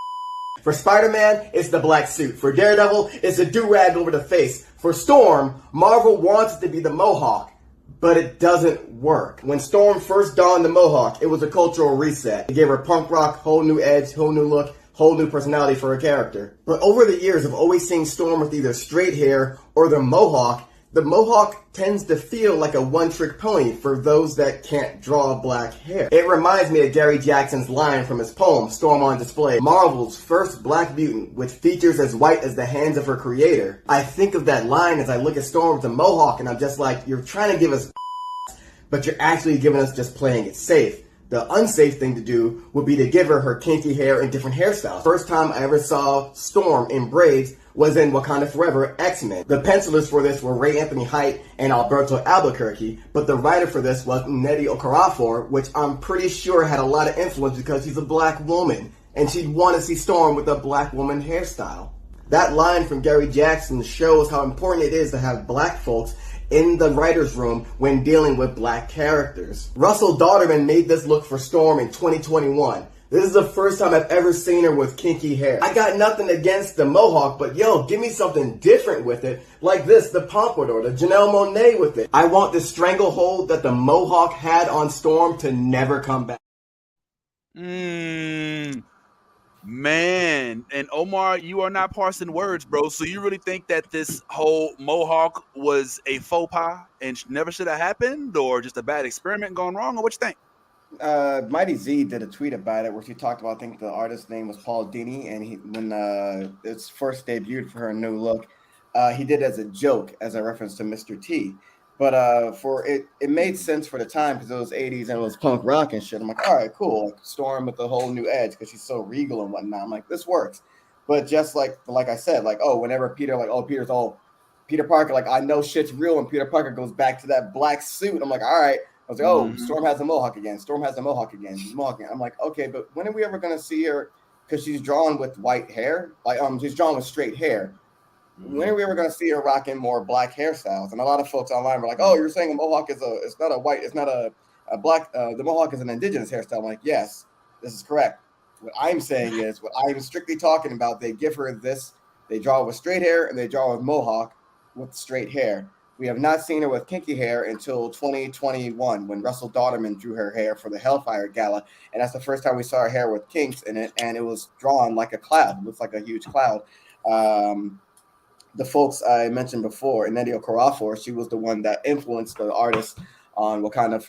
For Spider-Man, it's the black suit. For Daredevil, it's a do-rag over the face. For Storm, Marvel wants it to be the Mohawk, but it doesn't work. When Storm first donned the Mohawk, it was a cultural reset. It gave her punk rock, whole new edge, whole new look, whole new personality for her character. But over the years of always seeing Storm with either straight hair or the Mohawk tends to feel like a one-trick pony for those that can't draw black hair. It reminds me of Gary Jackson's line from his poem, Storm on Display, Marvel's first black mutant with features as white as the hands of her creator. I think of that line as I look at Storm with the Mohawk, and I'm just like, you're trying to give us but you're actually giving us just playing it safe. The unsafe thing to do would be to give her kinky hair and different hairstyles. First time I ever saw Storm in braids was in Wakanda Forever X-Men. The pencilers for this were Ray Anthony Height and Alberto Albuquerque, but the writer for this was Nnedi Okorafor, which I'm pretty sure had a lot of influence because she's a black woman, and she'd want to see Storm with a black woman hairstyle. That line from Gary Jackson shows how important it is to have black folks in the writer's room when dealing with black characters. Russell Dauterman made this look for Storm in 2021. This is the first time I've ever seen her with kinky hair. I got nothing against the Mohawk, but yo, give me something different with it. Like this, the Pompadour, the Janelle Monáe with it. I want the stranglehold that the Mohawk had on Storm to never come back. Man, and Omar, you are not parsing words, bro. So you really think that this whole Mohawk was a faux pas and never should have happened, or just a bad experiment gone wrong, or what you think? Mighty Z did a tweet about it where she talked about, I think the artist's name was Paul Dini, and when it's first debuted for her new look, he did it as a joke, as a reference to Mr. T. But for it made sense for the time because it was 80s and it was punk rock and shit. I'm like, all right, cool. Like Storm with the whole new edge because she's so regal and whatnot. I'm like, this works. But just like I said, like, oh, whenever Peter's all Peter Parker, like I know shit's real when Peter Parker goes back to that black suit. I'm like, all right. I was like, oh, Storm has a mohawk again. Storm has a mohawk again. She's mohawk again. I'm like, okay, but when are we ever gonna see her? Because she's drawn with white hair, like she's drawn with straight hair. When are we ever going to see her rocking more black hairstyles? And a lot of folks online were like, "Oh, you're saying a mohawk it's not a white, it's not a black. The mohawk is an indigenous hairstyle." I'm like, yes, this is correct. What I'm saying is, what I'm strictly talking about, they give her this. They draw with straight hair and they draw with mohawk with straight hair. We have not seen her with kinky hair until 2021 when Russell Dauterman drew her hair for the Hellfire Gala, and that's the first time we saw her hair with kinks in it, and it was drawn like a cloud. It looks like a huge cloud. The folks I mentioned before, Nnedi Okorafor, she was the one that influenced the artist on Wakanda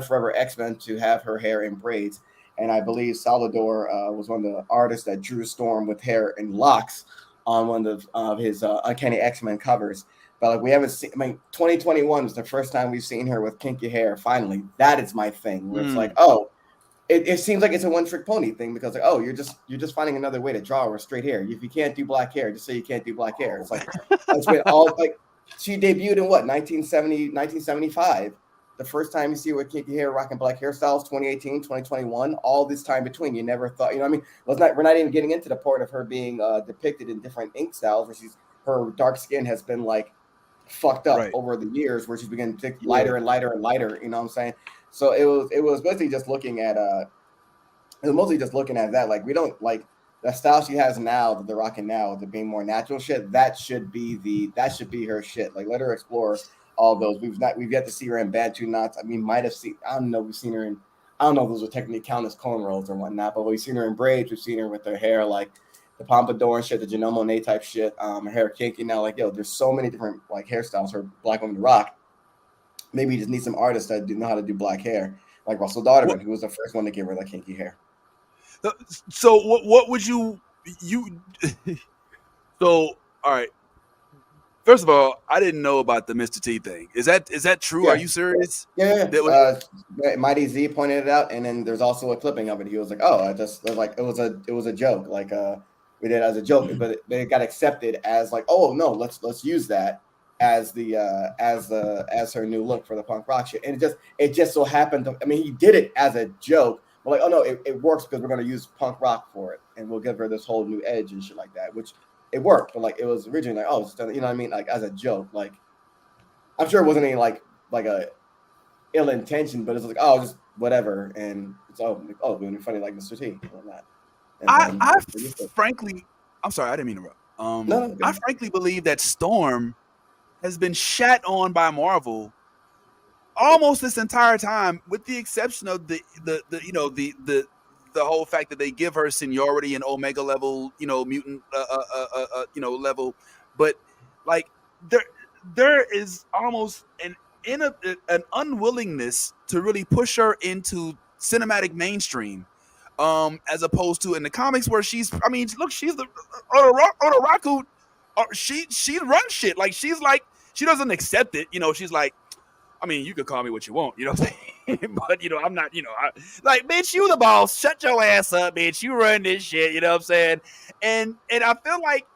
Forever X-Men to have her hair in braids. And I believe Salvador was one of the artists that drew Storm with hair in locks on one of his Uncanny X-Men covers. But like we haven't seen, 2021 was the first time we've seen her with kinky hair. Finally, that is my thing. Where it's like, oh, it seems like it's a one-trick pony thing because like, oh, you're just finding another way to draw with straight hair. If you can't do black hair, just say you can't do black hair. It's like that's been all like she debuted in what 1975. The first time you see her with kinky hair, rocking black hairstyles, 2018, 2021, all this time between, you never thought, you know what I mean? We're not even getting into the part of her being depicted in different ink styles where her dark skin has been like fucked up over the years where she's beginning to take lighter and lighter and lighter, you know what I'm saying? So it was basically just looking at that. Like we don't like the style she has now, that they're rocking now, the being more natural shit. That should be her shit. Like let her explore all those. We've yet to see her in Bantu knots. I mean, might have seen. I don't know. We've seen her in. I don't know if those would technically count as cornrows or whatnot, but we've seen her in braids. We've seen her with her hair like the pompadour and shit, the Janelle Monáe type shit. Her hair kinky now. Like yo, there's so many different like hairstyles for black women to rock. Maybe you just need some artists that know how to do black hair, like Russell Dauterman, who was the first one to give her the kinky hair. So what would you? So all right. First of all, I didn't know about the Mr. T thing. Is that true? Yeah. Are you serious? Yeah. Mighty Z pointed it out, and then there's also a clipping of it. He was like, "Oh, it was a joke. Like we did it as a joke, but it got accepted as like, oh no, let's use that." As her new look for the punk rock shit, and it just so happened to, I mean, he did it as a joke, but like, oh no, it works because we're gonna use punk rock for it, and we'll give her this whole new edge and shit like that, which it worked, but like it was originally like, oh, it's done, you know what I mean, like as a joke. Like I'm sure it wasn't any like a ill intention, but it's like, oh, just whatever, and it's it'd be funny like Mr. T and whatnot. I frankly, I'm sorry, I didn't mean to interrupt. No, I frankly believe that Storm has been shat on by Marvel almost this entire time, with the exception of the whole fact that they give her seniority and Omega level, mutant level, but like there is almost an unwillingness to really push her into cinematic mainstream, as opposed to in the comics where she's the Onoraku. She runs shit. Like she's like, she doesn't accept it. She's like, I mean, you can call me what you want, what I'm saying? But I'm not, like, bitch, you the boss. Shut your ass up, bitch. You run this shit, you know what I'm saying? And I feel like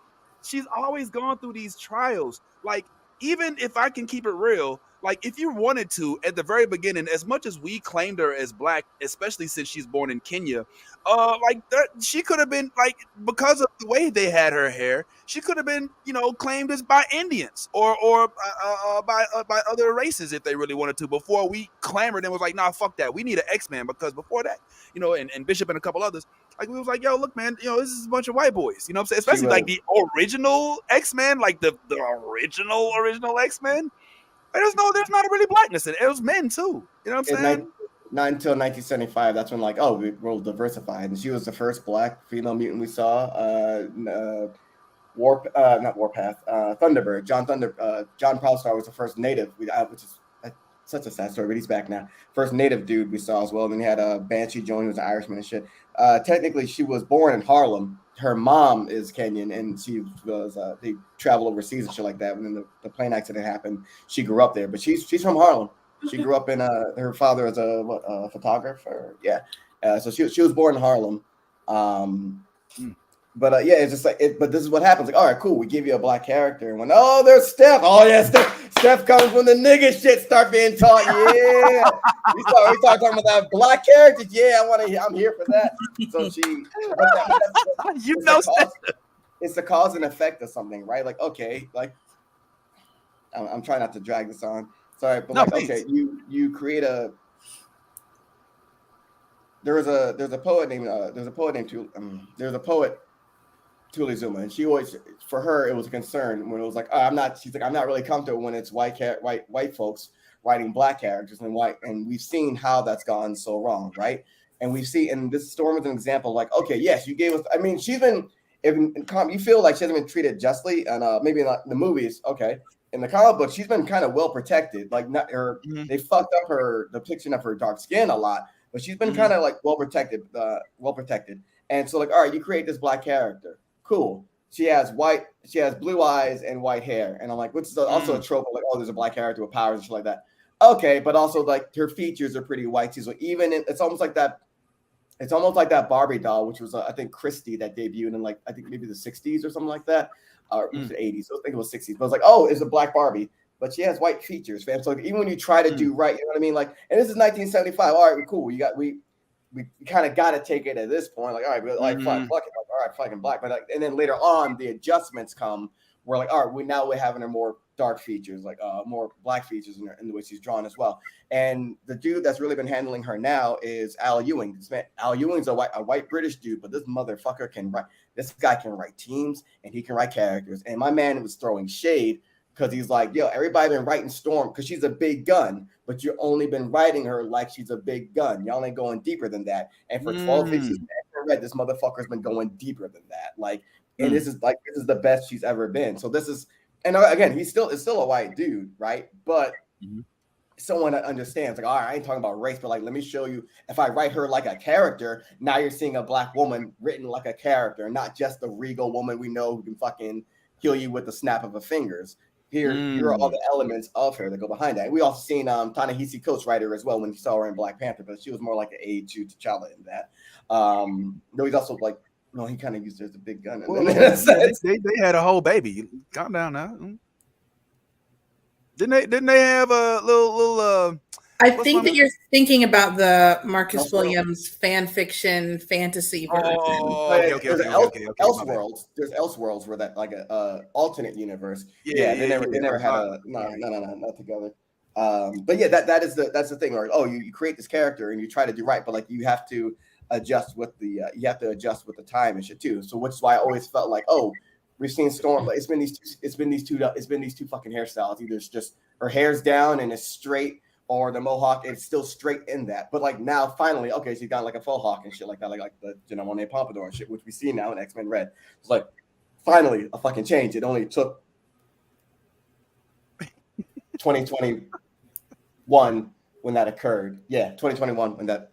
she's always gone through these trials. Like, even if I can keep it real, like if you wanted to, at the very beginning, as much as we claimed her as black, especially since she's born in Kenya, she could have been like, because of the way they had her hair, she could have been, claimed as by Indians or by other races if they really wanted to. Before we clamored and was like, nah, fuck that. We need an X-Man, because before that, and Bishop and a couple others, like we was like, yo, look, man, this is a bunch of white boys. You know what I'm saying? Especially like the original X-Men, like the original X-Men. There's not really blackness in it. It was men too. You know what I'm saying? Not until 1975. That's when we'll diversify. And she was the first black female mutant we saw. Not Warpath. Thunderbird. John Proudstar was the first native. Which is such a sad story, but he's back now. First native dude we saw as well. And then he had a Banshee join, who was an Irishman and shit. Technically, she was born in Harlem. Her mom is Kenyan, and she was they travel overseas and shit like that. When the plane accident happened, she grew up there, but she's from Harlem. She grew up in her father is a photographer. Yeah, so she was born in Harlem. But yeah, it's just like it. But this is what happens. Like, all right, cool. We give you a black character, and when there's Steph. Oh yeah, Steph comes when the nigga shit start being taught. Yeah, we start talking about that black character. Yeah, I'm here for that. So it's the cause and effect of something, right? Like, okay, like I'm trying not to drag this on. Sorry, but okay, you create a. There's a poet named Tuli Zuma, and she always, for her, it was a concern when it was like, I'm not really comfortable when it's white folks writing black characters and we've seen how that's gone so wrong, right? And this Storm is an example, like, okay, yes, you gave us, I mean, she's been, you feel like she hasn't been treated justly, and maybe not in the movies, okay. In the comic book, she's been kind of well protected, like they fucked up her depiction of her dark skin a lot, but she's been kind of like well protected. And so like, all right, you create this black character. Cool. She has blue eyes and white hair. And I'm like, which is also a trope of like, there's a black character with powers and shit like that. Okay, but also like her features are pretty white too. So it's almost like that Barbie doll, which was I think Christie that debuted in like I think maybe the 60s or something like that. Or it was the 80s. So I think it was 60s. But I was like, it's a black Barbie, but she has white features, fam. So like, even when you try to do right, you know what I mean? Like, and this is 1975. All right, cool. We kind of got to take it at this point. Like, all right, like, fuck it. Like, all right, fucking black. But like, and then later on, the adjustments come. We're like, all right, we're having her more dark features, like more black features in the way she's drawn as well. And the dude that's really been handling her now is Al Ewing. Al Ewing's a white British dude, but this motherfucker can write. This guy can write teams and he can write characters. And my man was throwing shade because he's like, yo, everybody been writing Storm because she's a big gun, but you've only been writing her like she's a big gun. Y'all ain't going deeper than that. And for 12 issues, this motherfucker's been going deeper than that. Like, and this is the best she's ever been. So this is, and again, it's still a white dude, right? But someone that understands, like, all right, I ain't talking about race, but like, let me show you. If I write her like a character, now you're seeing a black woman written like a character, not just the regal woman we know who can fucking kill you with the snap of her fingers. Here are all the elements of her that go behind that. We also seen Ta-Nehisi Coates write her as well when you saw her in Black Panther, but she was more like an aide to T'Challa in that. No, he's also like, no, he kind of used her as a big gun. Well, they had a whole baby. Calm down now. Didn't they have a little I think that you're thinking about the Marcus Williams fan fiction fantasy version. Okay. Elseworlds. There's Elseworlds where that like a alternate universe. They never had a not together. But yeah, that's the thing. Like, you create this character and you try to do right, but like you have to adjust with the time and shit too. So which is why I always felt like, we've seen Storm. Like, it's been these two fucking hairstyles. Either it's just her hair's down and it's straight, or the Mohawk is still straight in that. But like now, finally, okay, she's got like a faux hawk and shit like that, like the Monet Pompadour and shit, which we see now in X-Men Red. It's like finally a fucking change. It only took 2021 when that occurred. Yeah, 2021 when that.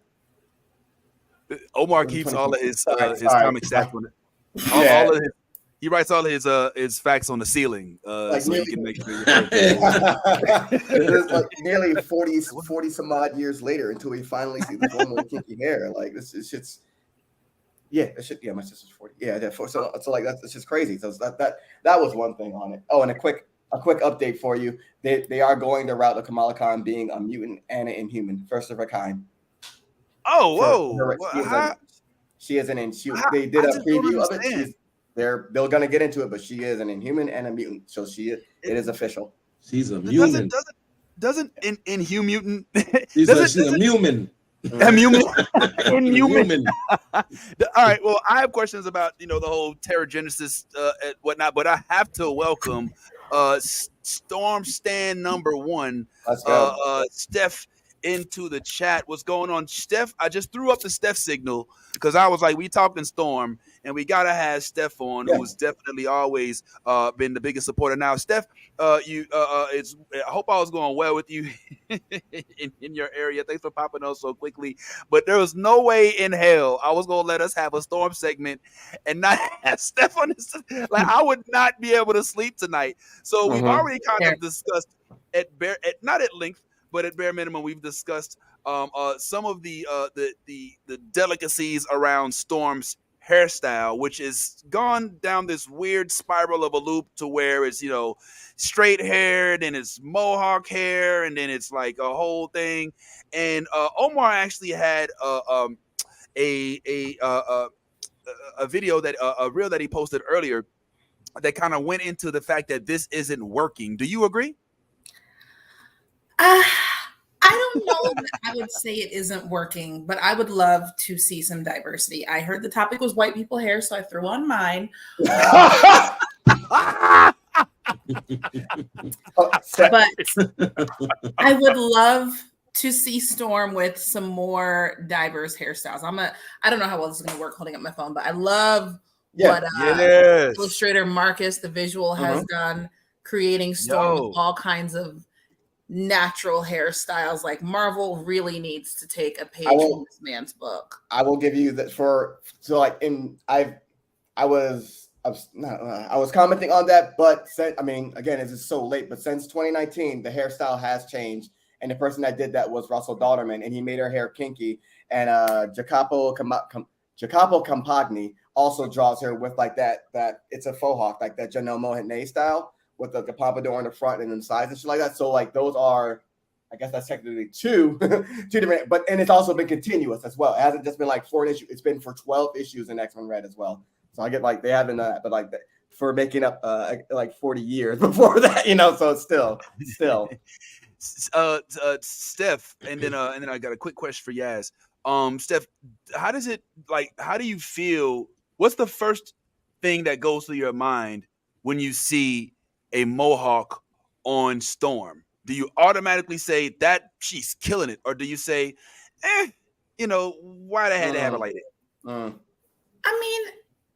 Omar keeps all of his comic stats on it. All of his. He writes all of his facts on the ceiling, like so he can make sure. It's like nearly 40 some odd years later until we finally see this woman with kinky hair. Like this shit's, my sister's 40. So like that's just crazy. So that was one thing on it. Oh, and a quick update for you. They are going the route of Kamala Khan being a mutant and an Inhuman, first of her kind. Oh, whoa! She is an Inhuman. They did a preview of it. They're gonna get into it, but she is an Inhuman and a mutant, so it is official. She's a mutant. Doesn't Inhuman? She's a mutant. Inhuman. All right. Well, I have questions about the whole Terrigenesis and whatnot, but I have to welcome Storm Stan number 1. Let's go. Steph into the chat. What's going on, Steph? I just threw up the Steph signal because I was like, we talking Storm, and we gotta have Steph on, who's definitely always been the biggest supporter. Now, Steph, it's. I hope I was going well with you in your area. Thanks for popping on so quickly. But there was no way in hell I was gonna let us have a Storm segment and not have Steph on this. Like, I would not be able to sleep tonight. So we've already kind of discussed not at length, but at bare minimum, we've discussed some of the delicacies around Storm's hairstyle, which has gone down this weird spiral of a loop to where it's, straight hair, then it's Mohawk hair, and then it's like a whole thing. And Omar actually had a video that a reel that he posted earlier that kind of went into the fact that this isn't working. Do you agree? I don't know that I would say it isn't working, but I would love to see some diversity. I heard the topic was white people hair, so I threw on mine. But I would love to see Storm with some more diverse hairstyles. I don't know how well this is going to work holding up my phone, but I love what illustrator Marcus, the visual, has done, creating Storm with all kinds of natural hairstyles. Like, Marvel really needs to take a page from this man's book. I will give you that I was commenting on that, but again, it's so late, but since 2019, the hairstyle has changed, and the person that did that was Russell Dauterman, and he made her hair kinky. And Jacopo Campagni also draws her with like that it's a faux hawk, like that Janelle Monáe style, with the pompadour in the front and then sides and shit like that. So like those are, I guess that's technically two different, and it's also been continuous as well. It hasn't just been like 4 issues. It's been for 12 issues in X-Men Red as well. So I get like they haven't, but like for making up like 40 years before that, so it's still. Steph, and then I got a quick question for Yaz. Steph, how do you feel? What's the first thing that goes through your mind when you see a Mohawk on Storm? Do you automatically say that she's killing it, or do you say, why they had to have it like that?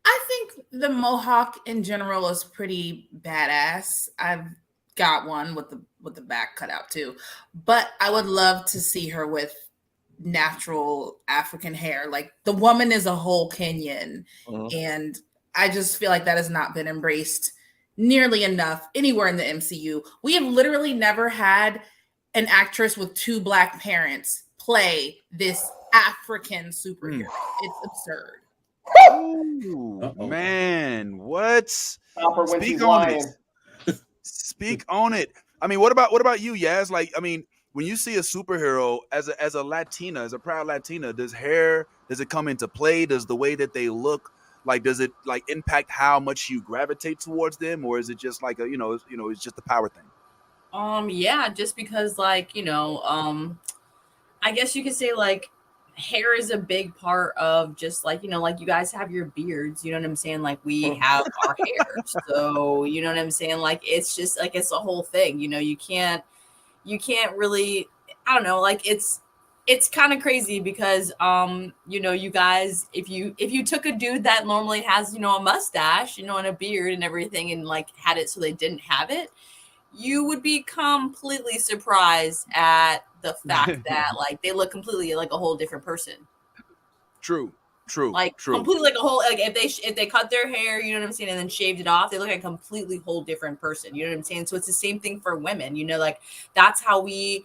I think the Mohawk in general is pretty badass. I've got one with the back cut out too, but I would love to see her with natural African hair. Like, the woman is a whole Kenyan, and I just feel like that has not been embraced nearly enough anywhere in the MCU. We have literally never had an actress with 2 Black parents play this African superhero. It's absurd. Ooh, man, what? Speak on it. Speak on it. I mean, what about you, Yaz? Like, I mean, when you see a superhero as a Latina, as a proud Latina, does it come into play? Does the way that they look, like, does it like impact how much you gravitate towards them, or is it just like it's just a power thing? Yeah, just because I guess you could say like hair is a big part of just like you guys have your beards, you know what I'm saying? Like, we have our hair, so you know what I'm saying? Like, it's just like it's a whole thing. You can't really, I don't know, like it's kind of crazy because you guys, if you took a dude that normally has a mustache, and a beard and everything, and like had it so they didn't have it, you would be completely surprised at the fact that like they look completely like a whole different person. True. Completely like a whole, like if they cut their hair, you know what I'm saying, and then shaved it off, they look like a completely whole different person. You know what I'm saying? So it's the same thing for women. Like that's how we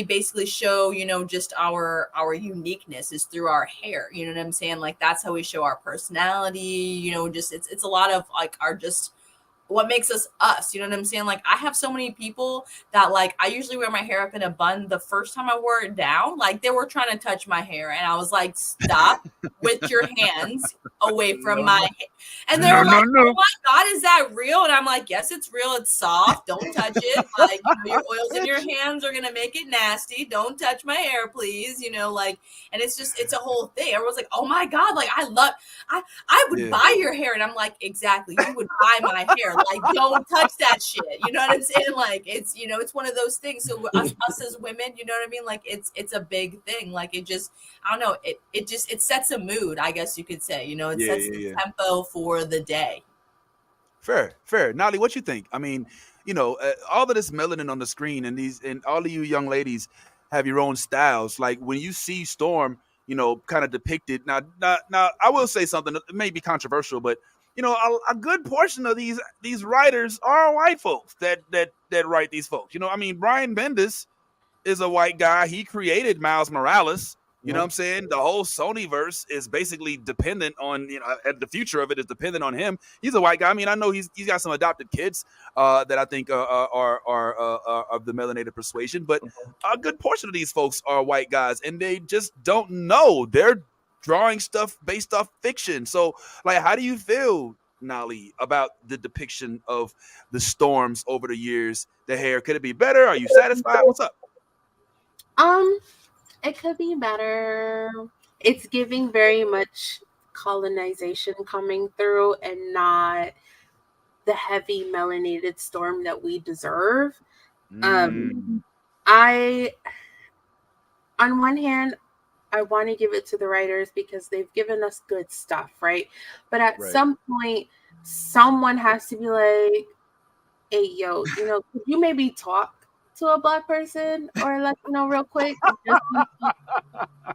basically show just our uniqueness is through our hair. You know what I'm saying? Like that's how we show our personality. Just it's a lot of like our just what makes us us. You know what I'm saying? Like, I have so many people that like I usually wear my hair up in a bun. The first time I wore it down, like they were trying to touch my hair, and I was like, "Stop with your hands away from my hair." And they were like, "Oh my God, is that real?" And I'm like, "Yes, it's real. It's soft. Don't touch it. Like, your oils in your hands are gonna make it nasty. Don't touch my hair, please." And it's a whole thing. Everyone's like, "Oh my God, like I would buy your hair," and I'm like, "Exactly, you would buy my hair." Like, don't touch that shit. You know what I'm saying? Like, it's it's one of those things. So us as women, you know what I mean? Like, it's a big thing. Like, it just, I don't know. It sets a mood, I guess you could say. It sets the tempo for the day. Fair. Nolly, what you think? I mean, all of this melanin on the screen, and all of you young ladies have your own styles. Like when you see Storm, kind of depicted. Now, I will say something that may be controversial, but a good portion of these writers are white folks that write these folks. I mean, Brian Bendis is a white guy. He created Miles Morales. You know what I'm saying? The whole Sonyverse is basically dependent on, the future of it is dependent on him. He's a white guy. I mean, I know he's got some adopted kids that I think are of the melanated persuasion, but a good portion of these folks are white guys, and they just don't know. They're drawing stuff based off fiction. So, like, how do you feel, Nolly, about the depiction of the Storms over the years? The hair, could it be better? Are you satisfied? What's up? It could be better. It's giving very much colonization coming through and not the heavy melanated Storm that we deserve. On one hand, I want to give it to the writers because they've given us good stuff, right? But at some point, someone has to be like, hey, yo, could you maybe talk to a Black person or Latino real quick?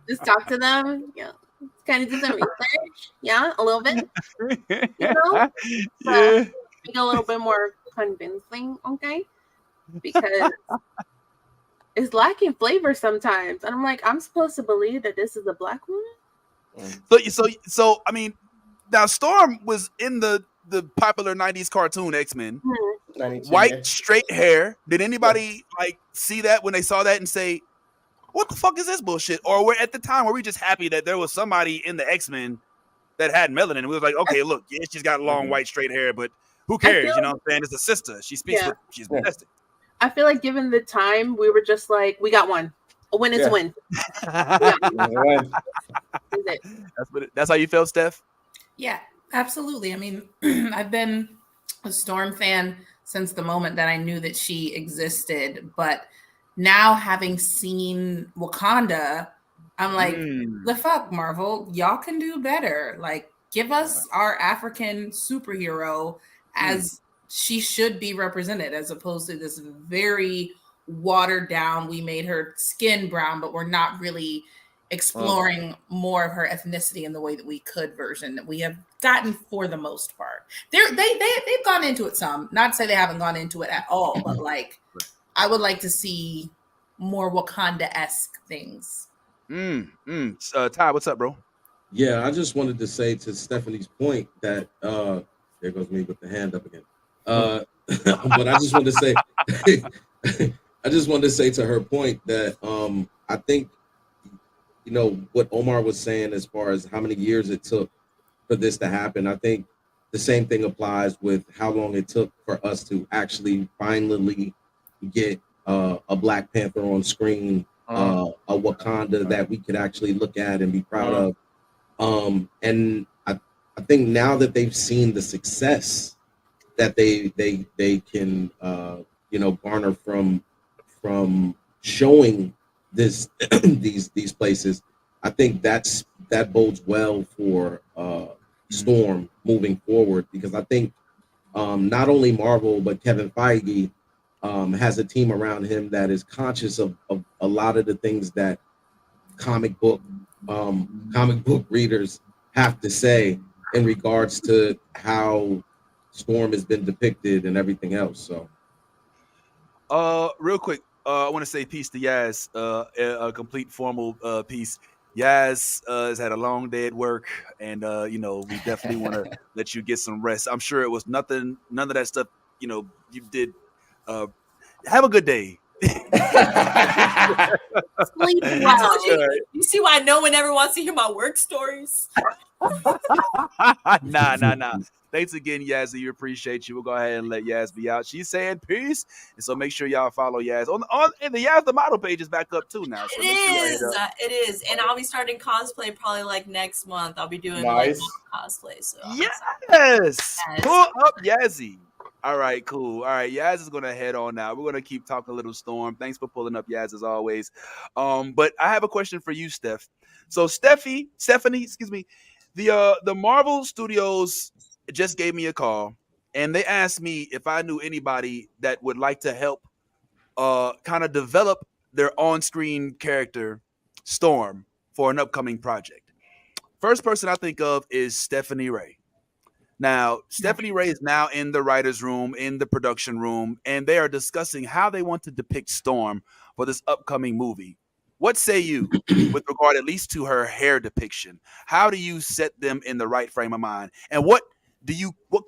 Just talk to them. Yeah. Kind of do some research. Yeah, a little bit. Yeah. Make a little bit more convincing, okay? Because it's lacking flavor sometimes. And I'm like, I'm supposed to believe that this is a Black woman? So I mean, now Storm was in the popular 90s cartoon X-Men. White straight hair. Did anybody see that when they saw that and say, what the fuck is this bullshit? Or we're at the time were we just happy that there was somebody in the X-Men that had melanin, and we was like, okay, look, yeah, she's got long white straight hair, but who cares? You know what I'm saying? It's a sister. She speaks with, she's majestic. I feel like given the time, we were just like, we got one. A win is a win. That's how you felt, Steph? Yeah, absolutely. I mean, I've been a Storm fan since the moment that I knew that she existed, but now having seen Wakanda, I'm like, the fuck, Marvel, y'all can do better. Like, give us our African superhero as she should be represented, as opposed to this very watered down, we made her skin brown, but we're not really exploring more of her ethnicity in the way that we could version that we have gotten for the most part. They've gone into it some, not to say they haven't gone into it at all, but like I would like to see more Wakanda-esque things. Ty, what's up, bro? Yeah, I just wanted to say to Stephanie's point that there goes me with the hand up again. But I just wanted to say to her point that I think what Omar was saying as far as how many years it took for this to happen. I think the same thing applies with how long it took for us to actually finally get a Black Panther on screen, a Wakanda that we could actually look at and be proud of. And I think now that they've seen the success that they can garner from showing this these places, I think that bodes well for Storm moving forward, because I think not only Marvel but Kevin Feige has a team around him that is conscious of a lot of the things that comic book readers have to say in regards to how Storm has been depicted and everything else. So real quick, I want to say peace to Yaz, a complete formal piece. Yaz has had a long day at work, and we definitely want to let you get some rest. I'm sure it was none of that stuff you did. Have a good day. Sleep well. You see why no one ever wants to hear my work stories? Nah. Thanks again, Yazzie. You appreciate you. We'll go ahead and let Yaz be out. She's saying peace, and so make sure y'all follow Yaz on and the Yaz the model page is back up too now. So it is, and I'll be starting cosplay probably like next month. I'll be doing like cosplay. So yes, pull up Yazzie. All right, cool. All right, Yaz is gonna head on now. We're gonna keep talking a little Storm. Thanks for pulling up, Yaz, as always. But I have a question for you, Steph. So Stephanie, excuse me, the Marvel Studios just gave me a call and they asked me if I knew anybody that would like to help kind of develop their on-screen character Storm for an upcoming project. First person I think of is Stephanie Ray. Now, Stephanie Ray is now in the writer's room, in the production room, and they are discussing how they want to depict Storm for this upcoming movie. What say you with regard at least to her hair depiction? How do you set them in the right frame of mind? And what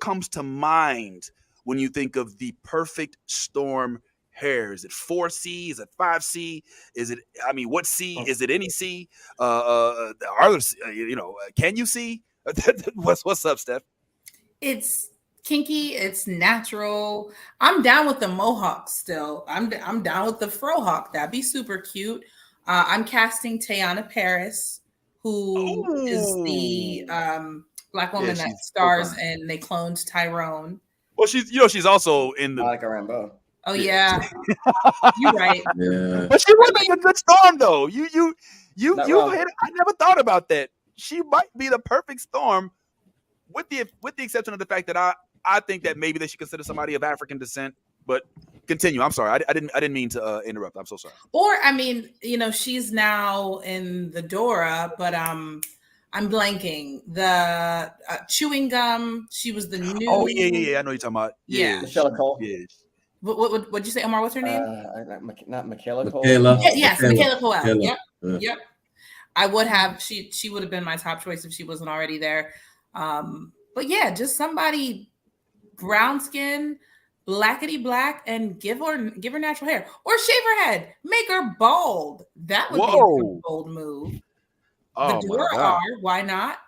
comes to mind when you think of the perfect Storm hair? Is it 4C? Is it 5C? Is it, I mean, what C? Is it any C? Are there, can you see? What's up, Steph? It's kinky. It's natural. I'm down with the Mohawk still. I'm down with the Frohawk. That'd be super cute. I'm casting Teyana Paris, who is the black woman that stars and They Cloned Tyrone. Well, she's also in the Monica Rambeau. Oh yeah, you're right. Yeah. But she would make a good Storm though. You hit, I never thought about that. She might be the perfect Storm. With the exception of the fact that I think that maybe they should consider somebody of African descent, but continue. I'm sorry, I didn't mean to interrupt. I'm so sorry. Or I mean, she's now in the Dora, but I'm blanking. The chewing gum. She was the new. Oh yeah. I know you're talking about. Yeah. Michelle Cole. Yeah. What'd you say, Omar? What's her name? Not Michaela Cole. Yes, Michaela Cole. Michaela. Yep. I would have. She would have been my top choice if she wasn't already there. But yeah, just somebody brown skin, blackety black, and give her natural hair, or shave her head, make her bald. That would be a bold move. Oh, the Dora are, why not?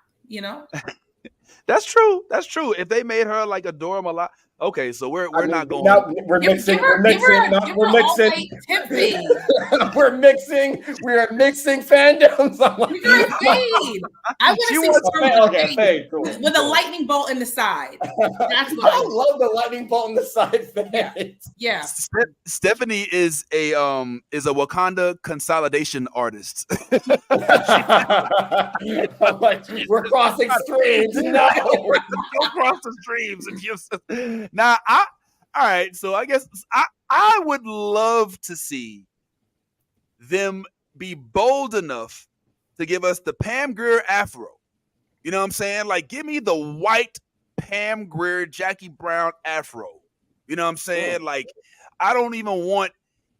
That's true. If they made her like a Dora Milaje, okay, so we're not going. No, we're mixing. We're mixing fandoms. I want to see fade, cool. With a lightning bolt in the side. That's what I love the lightning bolt in the side fade. Yeah. Stephanie is a Wakanda consolidation artist. We're crossing streams. No, don't cross the streams. Now, all right. So I guess I would love to see them be bold enough to give us the Pam Grier afro. You know what I'm saying? Like, give me the white Pam Grier, Jackie Brown afro. You know what I'm saying? Like, I don't even want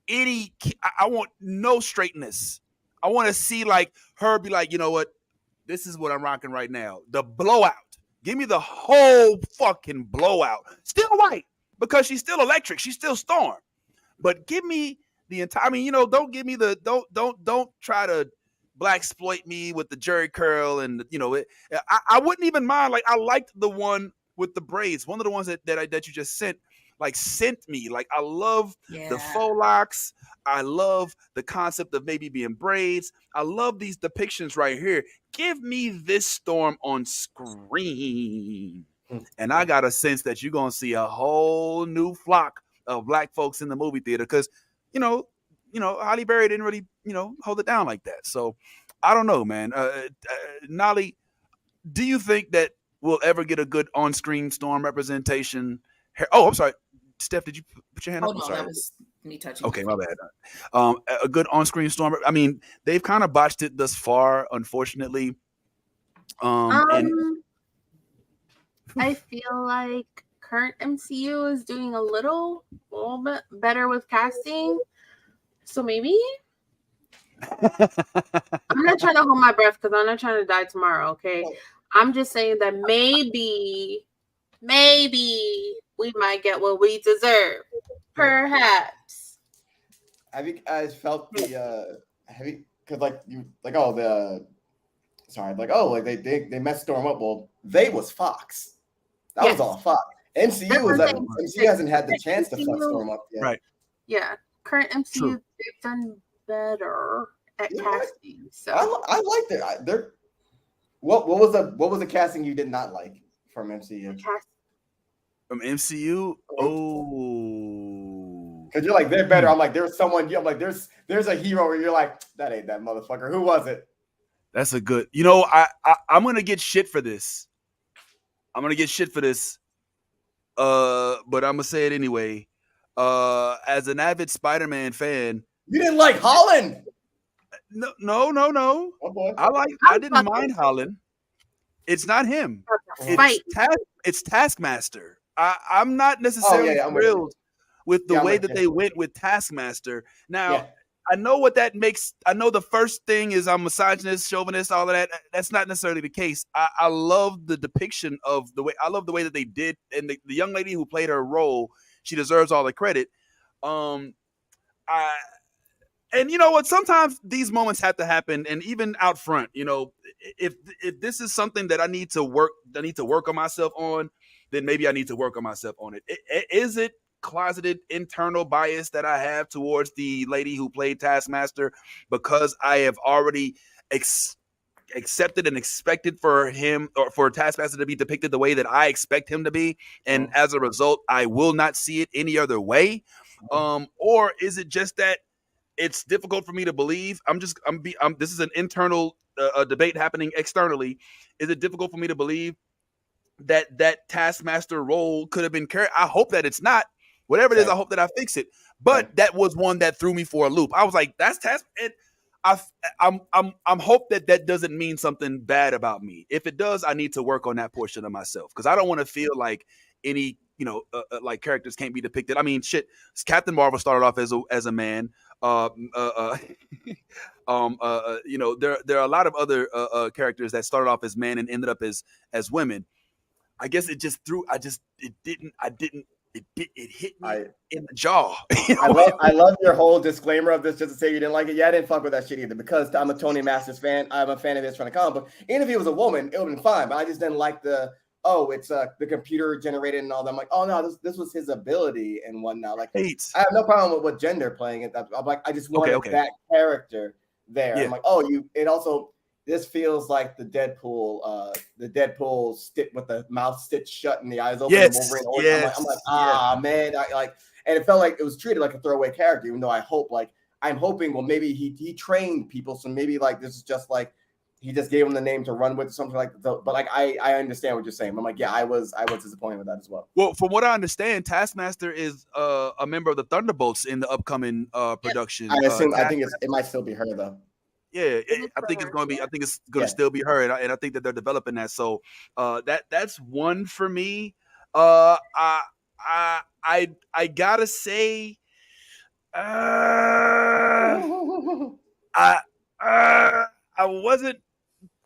any. I want no straightness. I want to see like her be like, you know what? This is what I'm rocking right now. The blowout. Give me the whole fucking blowout. Still white because she's still electric. She's still Storm. But give me the entire. I mean, don't give me the. Don't try to black exploit me with the jerry curl and I wouldn't even mind. Like, I liked the one with the braids. One of the ones that you just sent me. Like, I love the faux locks. I love the concept of maybe being braids. I love these depictions right here. Give me this Storm on screen. And I got a sense that you're going to see a whole new flock of black folks in the movie theater because, Halle Berry didn't really, hold it down like that. So I don't know, man. Nolly, do you think that we'll ever get a good on-screen Storm representation? Oh, I'm sorry. Steph, did you put your hand up? Oh, no, that was me touching. Okay, my bad. A good on-screen Storm. I mean, they've kind of botched it thus far, unfortunately. I feel like current MCU is doing a little bit better with casting. So maybe I'm not trying to hold my breath because I'm not trying to die tomorrow. Okay, I'm just saying that maybe we might get what we deserve. Perhaps. Have you guys felt they messed Storm up? Well, they was Fox. That was all Fox. MCU hasn't had the chance to fuck Storm up yet. Right. Yeah. Current MCU, they've done better at casting. So I liked it. What was the casting you did not like from MCU? From MCU? Oh. Because you're like, they're better. I'm like, there's someone. I'm like, there's a hero where you're like, that ain't that motherfucker. Who was it? That's a good. I'm gonna get shit for this. But I'm gonna say it anyway. As an avid Spider-Man fan, you didn't like Holland. No. Oh boy. I didn't mind Holland. It's not him. It's Taskmaster. I'm not necessarily thrilled with the way that they went with Taskmaster. Now, I know what that makes. I know the first thing is I'm misogynist, chauvinist, all of that. That's not necessarily the case. I love the depiction of the way. I love the way that they did, and the young lady who played her role, she deserves all the credit. And you know what? Sometimes these moments have to happen, and even out front, if this is something that I need to work on myself on, then maybe I need to work on myself on it. Is it closeted internal bias that I have towards the lady who played Taskmaster because I have already accepted and expected for him or for Taskmaster to be depicted the way that I expect him to be, and as a result, I will not see it any other way? Or is it just that it's difficult for me to believe? This is an internal debate happening externally. Is it difficult for me to believe that Taskmaster role could have been carried? I hope that it's not. Whatever it is, I hope that I fix it. But that was one that threw me for a loop. I was like, that's Taskmaster. I'm hope that doesn't mean something bad about me. If it does, I need to work on that portion of myself, because I don't want to feel like any like characters can't be depicted. I mean, shit. Captain Marvel started off as a man. There are a lot of other characters that started off as men and ended up as women. I guess it just it hit me in the jaw. I love your whole disclaimer of this, just to say you didn't like it. Yeah, I didn't fuck with that shit either, because I'm a Tony Masters fan. I'm a fan of his from the comic book. Even if he was a woman, it would have been fine. But I just didn't like it's the computer generated and all that. I'm like, oh no, this was his ability and whatnot. Like, I have no problem with what gender playing it. I'm like, I just wanted that character there. Yeah. I'm like, this feels like the Deadpool stick with the mouth stitched shut and the eyes open. Yes. I'm like, man, and it felt like it was treated like a throwaway character, even though I'm hoping, well, maybe he trained people, so maybe like this is just like he just gave him the name to run with, something like that. But like I understand what you're saying. I'm like, yeah, I was disappointed with that as well. Well, from what I understand, Taskmaster is a member of the Thunderbolts in the upcoming production. I think it might still be her though. Yeah, I think it's going to be. I think it's going to still be her, and I think that they're developing that. So that's one for me. I gotta say, I wasn't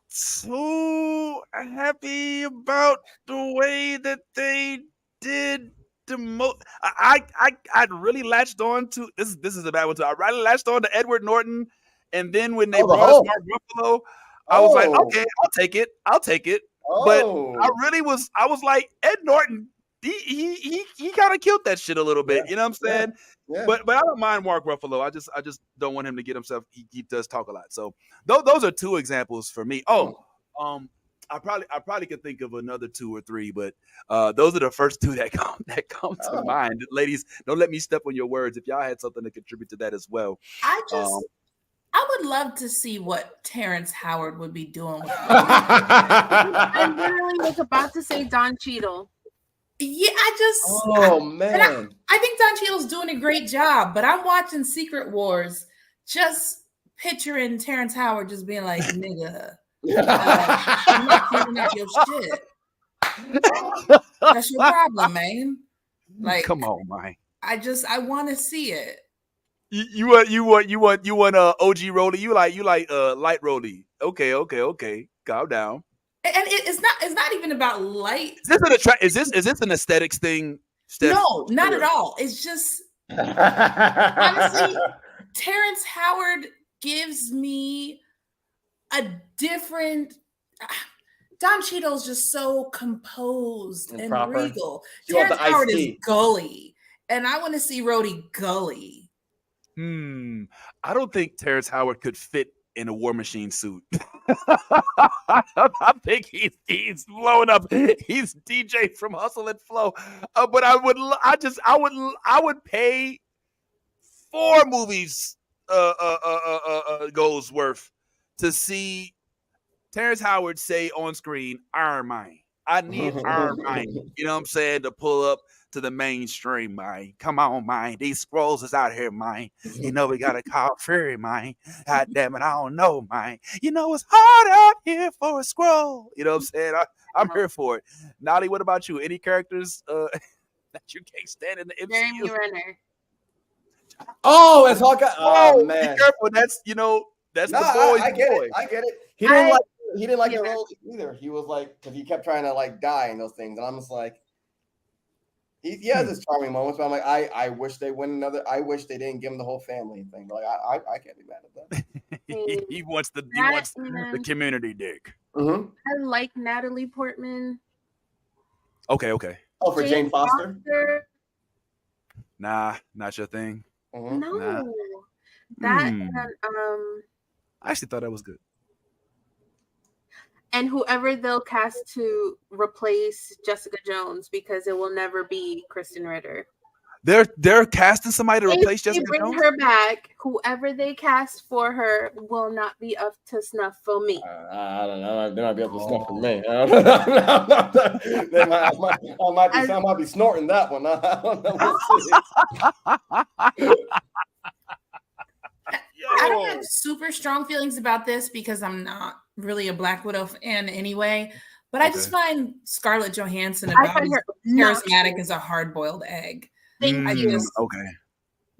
so happy about the way that they did the most. I'd really latched on to this. This is a bad one too. I really latched on to Edward Norton. And then when they brought us Mark Ruffalo, I was like, okay, I'll take it. But I was like, Ed Norton, he kind of killed that shit a little bit. You know what I'm saying? Yeah. But I don't mind Mark Ruffalo. I just don't want him to get himself. He does talk a lot. So those are two examples for me. I probably could think of another two or three, but those are the first two that come to mind. Ladies, don't let me step on your words. If y'all had something to contribute to that as well. I would love to see what Terrence Howard would be doing. I literally was about to say Don Cheadle. Yeah, man. I think Don Cheadle's doing a great job, but I'm watching Secret Wars, just picturing Terrence Howard just being like, nigga, I'm not giving up your shit. That's your problem, man. Like, come on, man. I want to see it. You want OG Rolly? You like light Rolly? Okay. Calm down. And it's not even about light. Is this an aesthetics thing, Steph? No, not at all. It's just honestly, Terrence Howard gives me a different. Don Cheadle's just so composed and regal. Terrence Howard is gully, and I want to see Rhodey gully. I don't think Terrence Howard could fit in a War Machine suit. I think he's blowing up. He's DJ from Hustle and Flow. But I would pay 4 movies goes worth to see Terrence Howard say on screen, Iron Man. I need Iron Man. You know what I'm saying? To pull up to the mainstream, man. Come on, man. These Skrulls is out here, man. You know we gotta call Fury, man. God damn it, I don't know, man. You know it's hard out here for a Skrull. You know what I'm saying? I'm here for it. Nolly, what about you? Any characters that you can't stand in the MCU? Jeremy Renner. Oh, it's Hawkeye. Oh, Be man. careful. That's the boy's I get boy. it. I get it. He didn't like the role either. He was like, because he kept trying to like die in those things, and I'm just like, he has his charming moments, but I'm like, I wish they win another. I wish they didn't give him the whole family thing. But like, I can't be mad at that. he wants the community dick. Mm-hmm. I like Natalie Portman. Okay. Oh, for Jane Foster? Nah, not your thing. Mm-hmm. No, Nah. that and I actually thought that was good. and whoever they'll cast to replace Jessica Jones, because it will never be Kristen Ritter. They're casting somebody to replace If they Jessica bring Jones. her back, whoever they cast for her will not be up to snuff for me. I don't know. They might be able to snuff for me. I might be snorting that one. I don't know. We'll see. I don't have super strong feelings about this because I'm not really a Black Widow fan anyway. But I just find Scarlett Johansson about as charismatic as a hard-boiled egg. Thank you. Okay.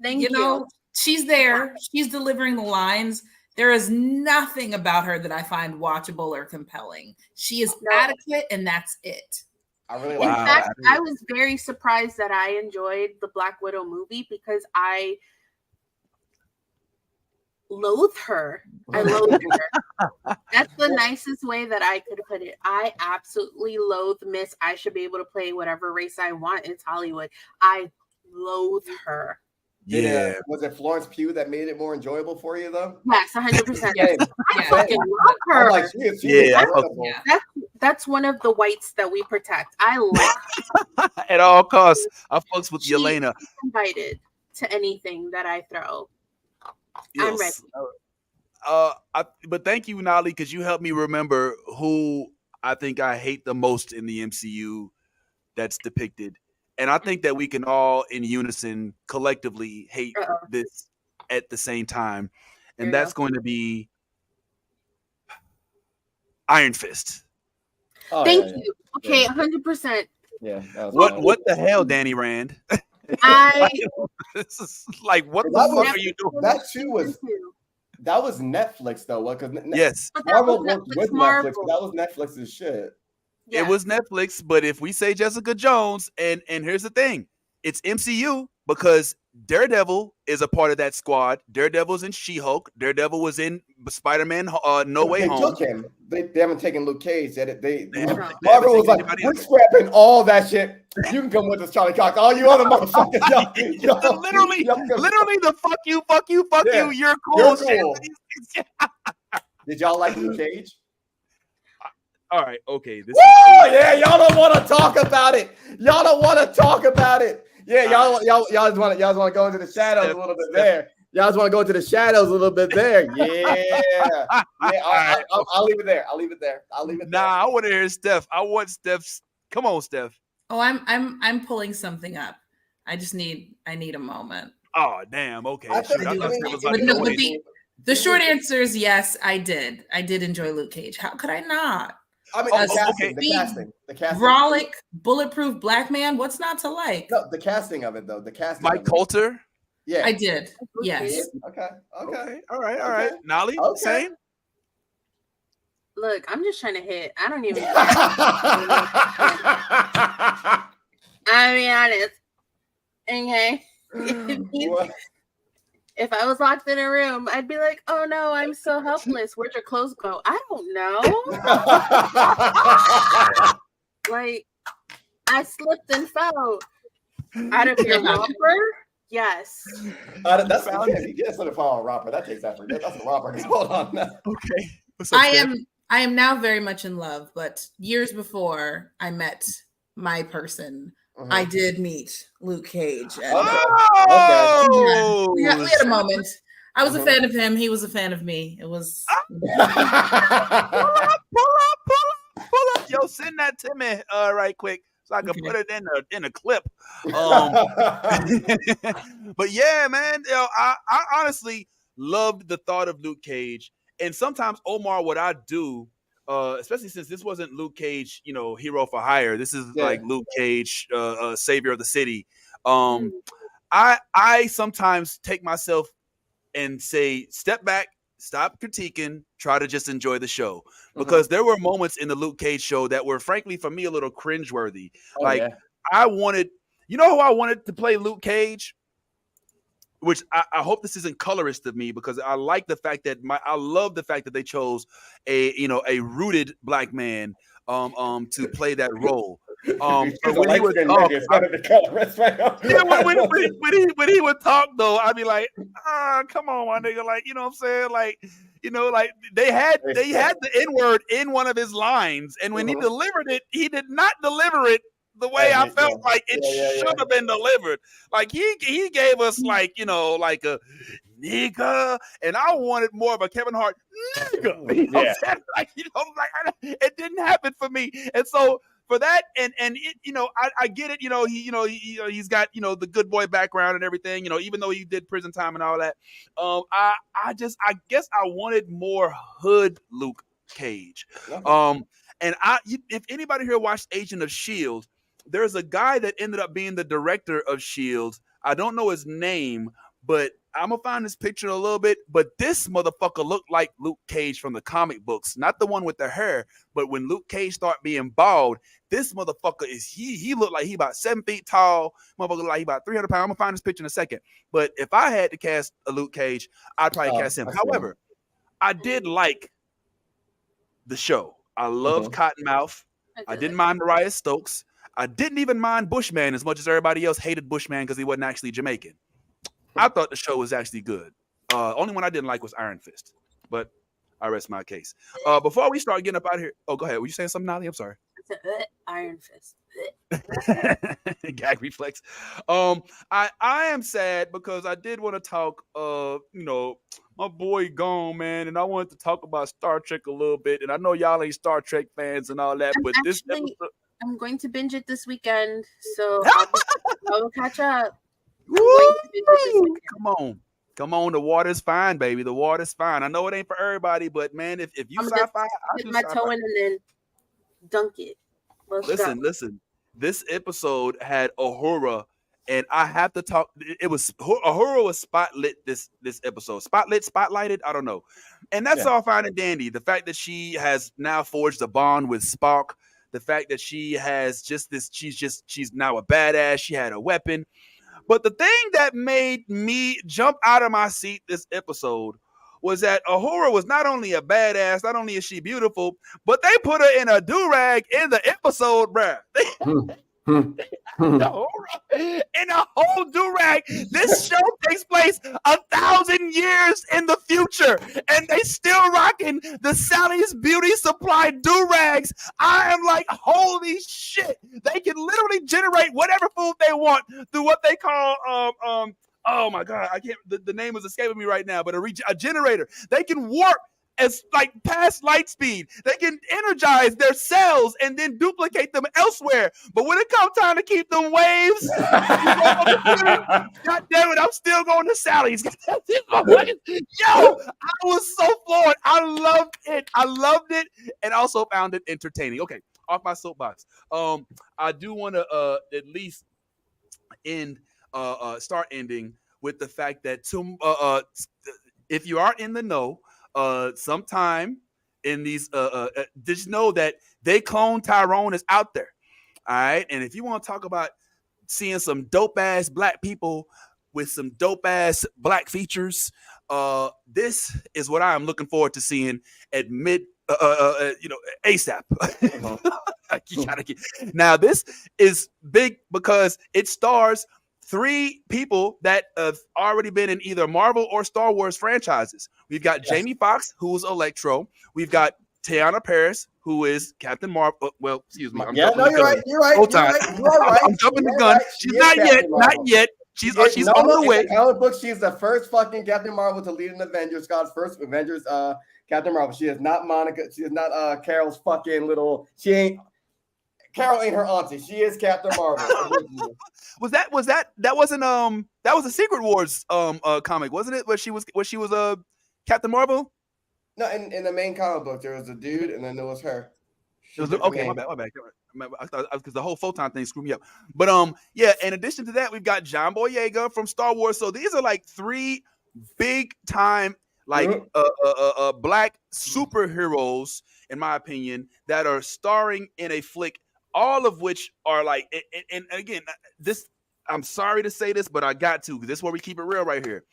Thank you. She's there. She's delivering the lines. There is nothing about her that I find watchable or compelling. She is adequate, and that's it. I really In like fact, I was very surprised that I enjoyed the Black Widow movie because I loathe her. I loathe her. That's the nicest way that I could put it. I absolutely loathe Miss. I should be able to play whatever race I want. It's Hollywood. I loathe her. Yeah. Was it Florence Pugh that made it more enjoyable for you, though? Yes, 100%. Yeah. I fucking love her. I'm like, she is incredible. That's one of the whites that we protect. I like her. At all costs. I fucks with Yelena. Invited to anything that I throw. I'm ready. But thank you, Nolly, because you helped me remember who I think I hate the most in the MCU that's depicted. And I think that we can all in unison collectively hate this at the same time. And that's going to be Iron Fist. Oh, Thank you. Okay, 100%. Yeah. What the hell, Danny Rand? This is like, what the fuck are you doing? That was Netflix though, because yes, Marvel worked with Netflix. That was Netflix's shit. It was Netflix, but if we say Jessica Jones, and here's the thing, it's MCU because Daredevil is a part of that squad. Daredevil's in She-Hulk. Daredevil was in Spider-Man No Way Home. Took him. They haven't taken Luke Cage. Marvel was like, we're scrapping all that shit. You can come with us, Charlie Cox. All you other motherfuckers. Literally, the fuck you, you're cool. You're cool. Did y'all like Luke Cage? All right, okay. Yeah, y'all don't want to talk about it. Y'all don't want to talk about it. Yeah, y'all just want to go into the shadows a little bit there. Y'all just want to go into the shadows a little bit there. Yeah. I'll leave it there. I'll leave it there. Nah, I want to hear Steph. I want Steph's. Come on, Steph. Oh, I'm pulling something up. I need a moment. Oh, damn. Okay. The short answer is yes, I did. I did enjoy Luke Cage. How could I not? I mean, the casting. Brolic, bulletproof black man. What's not to like? No, the casting of it though. The casting. Mike Coulter. Yeah, I did. Yes. Okay. All right. Nolly, same. Look, I'm just trying to hit. I don't even. I'll be honest. Okay. If I was locked in a room, I'd be like, oh no, I'm so helpless. Where'd your clothes go? I don't know. Like, I slipped and fell out of your romper. Yes. That's you can't sort of follow a romper. That takes effort. That's a romper. Hold on. Okay. What's up, I am now very much in love, but years before I met my person, I did meet Luke Cage. And, oh, we had a moment. I was a fan of him. He was a fan of me. It was. Pull up. Yo, send that to me right quick so I can put it in a clip. But yeah, man, I honestly loved the thought of Luke Cage. And sometimes, Omar, what I do, especially since this wasn't Luke Cage, hero for hire. This is like Luke Cage, savior of the city. I sometimes take myself and say, step back, stop critiquing, try to just enjoy the show. Because there were moments in the Luke Cage show that were, frankly, for me, a little cringeworthy. I wanted, who I wanted to play Luke Cage? Which I hope this isn't colorist of me, because I like the fact that I love the fact that they chose a rooted black man to play that role. When he would talk, when he would talk though, I'd be like, come on, my nigga, like, you know what I'm saying, like, like they had the N-word in one of his lines, and when he delivered it, he did not deliver it the way I felt like it should have been delivered. Like he gave us like like a nigga, and I wanted more of a Kevin Hart nigga. It didn't happen for me, and so for that, and it, I get it. He's got the good boy background and everything. Even though he did prison time and all that. I guess I wanted more hood Luke Cage. And if anybody here watched Agent of S.H.I.E.L.D., there's a guy that ended up being the director of S.H.I.E.L.D. I don't know his name, but I'm going to find this picture in a little bit. But this motherfucker looked like Luke Cage from the comic books. Not the one with the hair, but when Luke Cage started being bald, this motherfucker he looked like he about 7 feet tall. Motherfucker looked like he about 300 pounds. I'm going to find this picture in a second. But if I had to cast a Luke Cage, I'd probably cast him. However, I did like the show. I loved Cottonmouth. I didn't mind Mariah Stokes. I didn't even mind Bushman as much as everybody else hated Bushman because he wasn't actually Jamaican. I thought the show was actually good. Only one I didn't like was Iron Fist, but I rest my case. Before we start getting up out of here, go ahead. Were you saying something, Nolly? I'm sorry. Iron Fist. Gag reflex. I am sad because I did want to talk. My boy gone, man, and I wanted to talk about Star Trek a little bit. And I know y'all ain't Star Trek fans and all that, but this episode, I'm going to binge it this weekend, so I'll catch up. Come on, the water's fine, baby. The water's fine. I know it ain't for everybody, but man, if you sci-fi, I dip my toe in and then dunk it. Listen. This episode had Uhura, and I have to talk. It was Uhura was spotlit this episode. Spotlighted. I don't know, and that's all fine and dandy. The fact that she has now forged a bond with Spock. The fact that she has she's now a badass. She had a weapon. But the thing that made me jump out of my seat this episode was that Uhura was not only a badass, not only is she beautiful, but they put her in a do-rag in the episode, bruh. In a whole do-rag. This show takes place 1,000 years in the future, and they still rocking the Sally's Beauty Supply do-rags. I am like, holy shit. They can literally generate whatever food they want through what they call oh my god, I can't, the name is escaping me right now, but a generator. They can warp as like past light speed. They can energize their cells and then duplicate them elsewhere. But when it comes time to keep them waves, god damn it, I'm still going to Sally's. Yo, I was so floored. I loved it and also found it entertaining. Okay, off my soapbox. I do want to at least start ending with the fact that if you are in the know, sometime in these just know that they clone Tyrone is out there. All right. And if you want to talk about seeing some dope ass black people with some dope ass black features, this is what I am looking forward to seeing at ASAP. Now this is big because it stars three people that have already been in either Marvel or Star Wars franchises. We've got Jamie Foxx, who's Electro. We've got Teyonah Parris, who is Captain Marvel. Well, excuse me. You're right. You are right. I'm jumping the gun. She's not yet. She's on the way. In the comic book, she's the first fucking Captain Marvel to lead an Avengers. God's first Avengers. Captain Marvel. She is not Monica. She is not Carol's fucking little. She ain't. Carol ain't her auntie. She is Captain Marvel. That was a Secret Wars comic, wasn't it? Where she was Captain Marvel? No, in the main comic book there was a dude and then there was her. Okay, my bad. I thought because the whole photon thing screwed me up. But yeah, in addition to that, we've got John Boyega from Star Wars. So these are like three big time black superheroes, in my opinion, that are starring in a flick. All of which are like, and again, this, I'm sorry to say this, but I got to, because this is where we keep it real right here.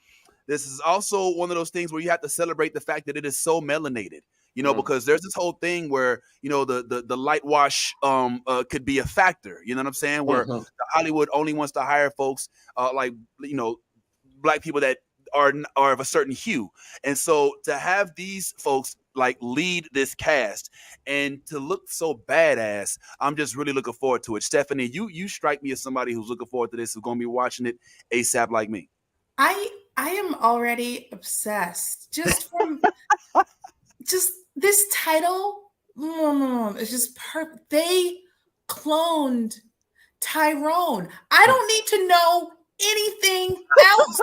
This is also one of those things where you have to celebrate the fact that it is so melanated, because there's this whole thing where, the light wash could be a factor, you know what I'm saying? Where Hollywood only wants to hire folks black people that are of a certain hue. And so to have these folks like lead this cast and to look so badass, I'm just really looking forward to it. Stephanie, you strike me as somebody who's looking forward to this, who's going to be watching it ASAP like me. I am already obsessed just from just this title. It's just perfect. They cloned Tyrone. I don't need to know anything else.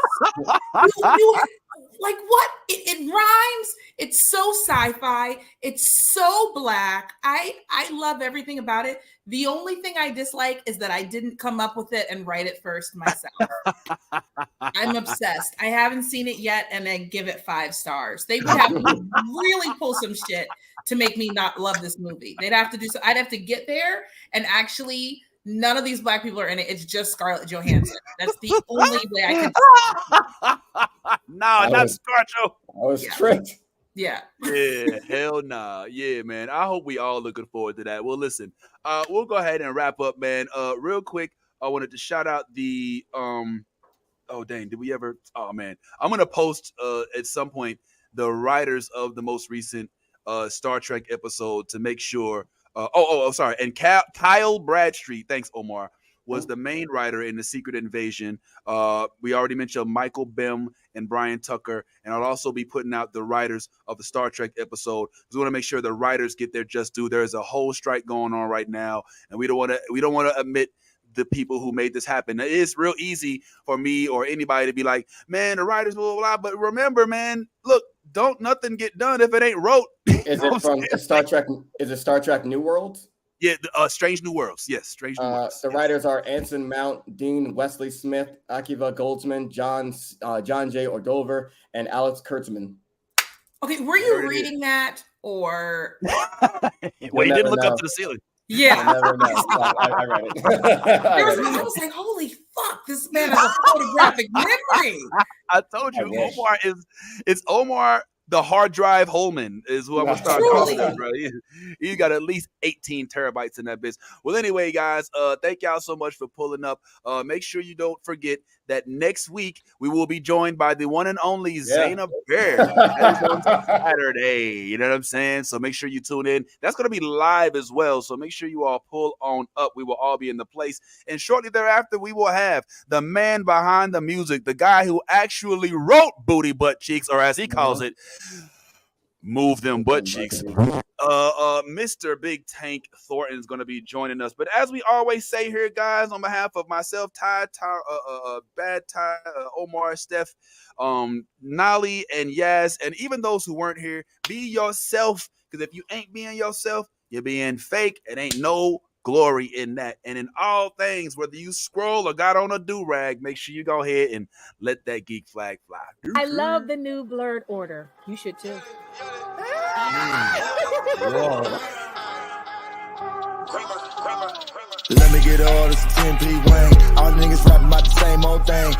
Like what? It rhymes. It's so sci-fi. It's so black. I love everything about it. The only thing I dislike is that I didn't come up with it and write it first myself. I'm obsessed. I haven't seen it yet, and I give it 5 stars. They would have to really pull some shit to make me not love this movie. They'd have to do so. I'd have to get there and actually. None of these black people are in it. It's just Scarlett Johansson. That's the only way I can. No, not ScarJo. I was tricked. Yeah. Yeah, hell nah. Yeah, man. I hope we all looking forward to that. Well, listen, we'll go ahead and wrap up, man. Real quick, I wanted to shout out the oh dang, did we ever? Oh man, I'm gonna post at some point the writers of the most recent Star Trek episode to make sure. Sorry. And Kyle Bradstreet, thanks, Omar, was the main writer in The Secret Invasion. We already mentioned Michael Bim and Brian Tucker, and I'll also be putting out the writers of the Star Trek episode. We want to make sure the writers get their just due. There is a whole strike going on right now, and we don't want to admit the people who made this happen. It is real easy for me or anybody to be like, man, the writers, blah, blah, blah. But remember, man, look, don't nothing get done if it ain't wrote. Is it from Star Trek? Is it Star Trek New Worlds? Yeah, Strange New Worlds. Yes, Strange New Worlds. The writers are Anson Mount, Dean Wesley Smith, Akiva Goldsman, John J. Ordover, and Alex Kurtzman. Okay, were you reading that or? Well, you didn't look up to the ceiling. Yeah, I read it. I was like, "Holy fuck, this man has a photographic memory." I told you, Omar it's Omar the hard drive Holman is who I'm gonna start calling him, bro. He got at least 18 terabytes in that bitch. Well, anyway, guys, thank y'all so much for pulling up. Make sure you don't forget that next week we will be joined by the one and only Zaina Bear. That is on Saturday. You know what I'm saying? So make sure you tune in. That's gonna be live as well. So make sure you all pull on up. We will all be in the place. And shortly thereafter, we will have the man behind the music, the guy who actually wrote Booty Butt Cheeks, or as he calls it, Move Them Butt Cheeks. Mr. Big Tank Thornton is going to be joining us. But as we always say here, guys, on behalf of myself, Bad Ty, Omar, Steph, Nolly, and Yaz, and even those who weren't here, be yourself. Because if you ain't being yourself, you're being fake. It ain't no glory in that. And in all things, whether you scroll or got on a do-rag, make sure you go ahead and let that geek flag fly. I love the new blurred order. You should too. Let me get all this 10p Wayne. All the niggas rapping about the same old thing.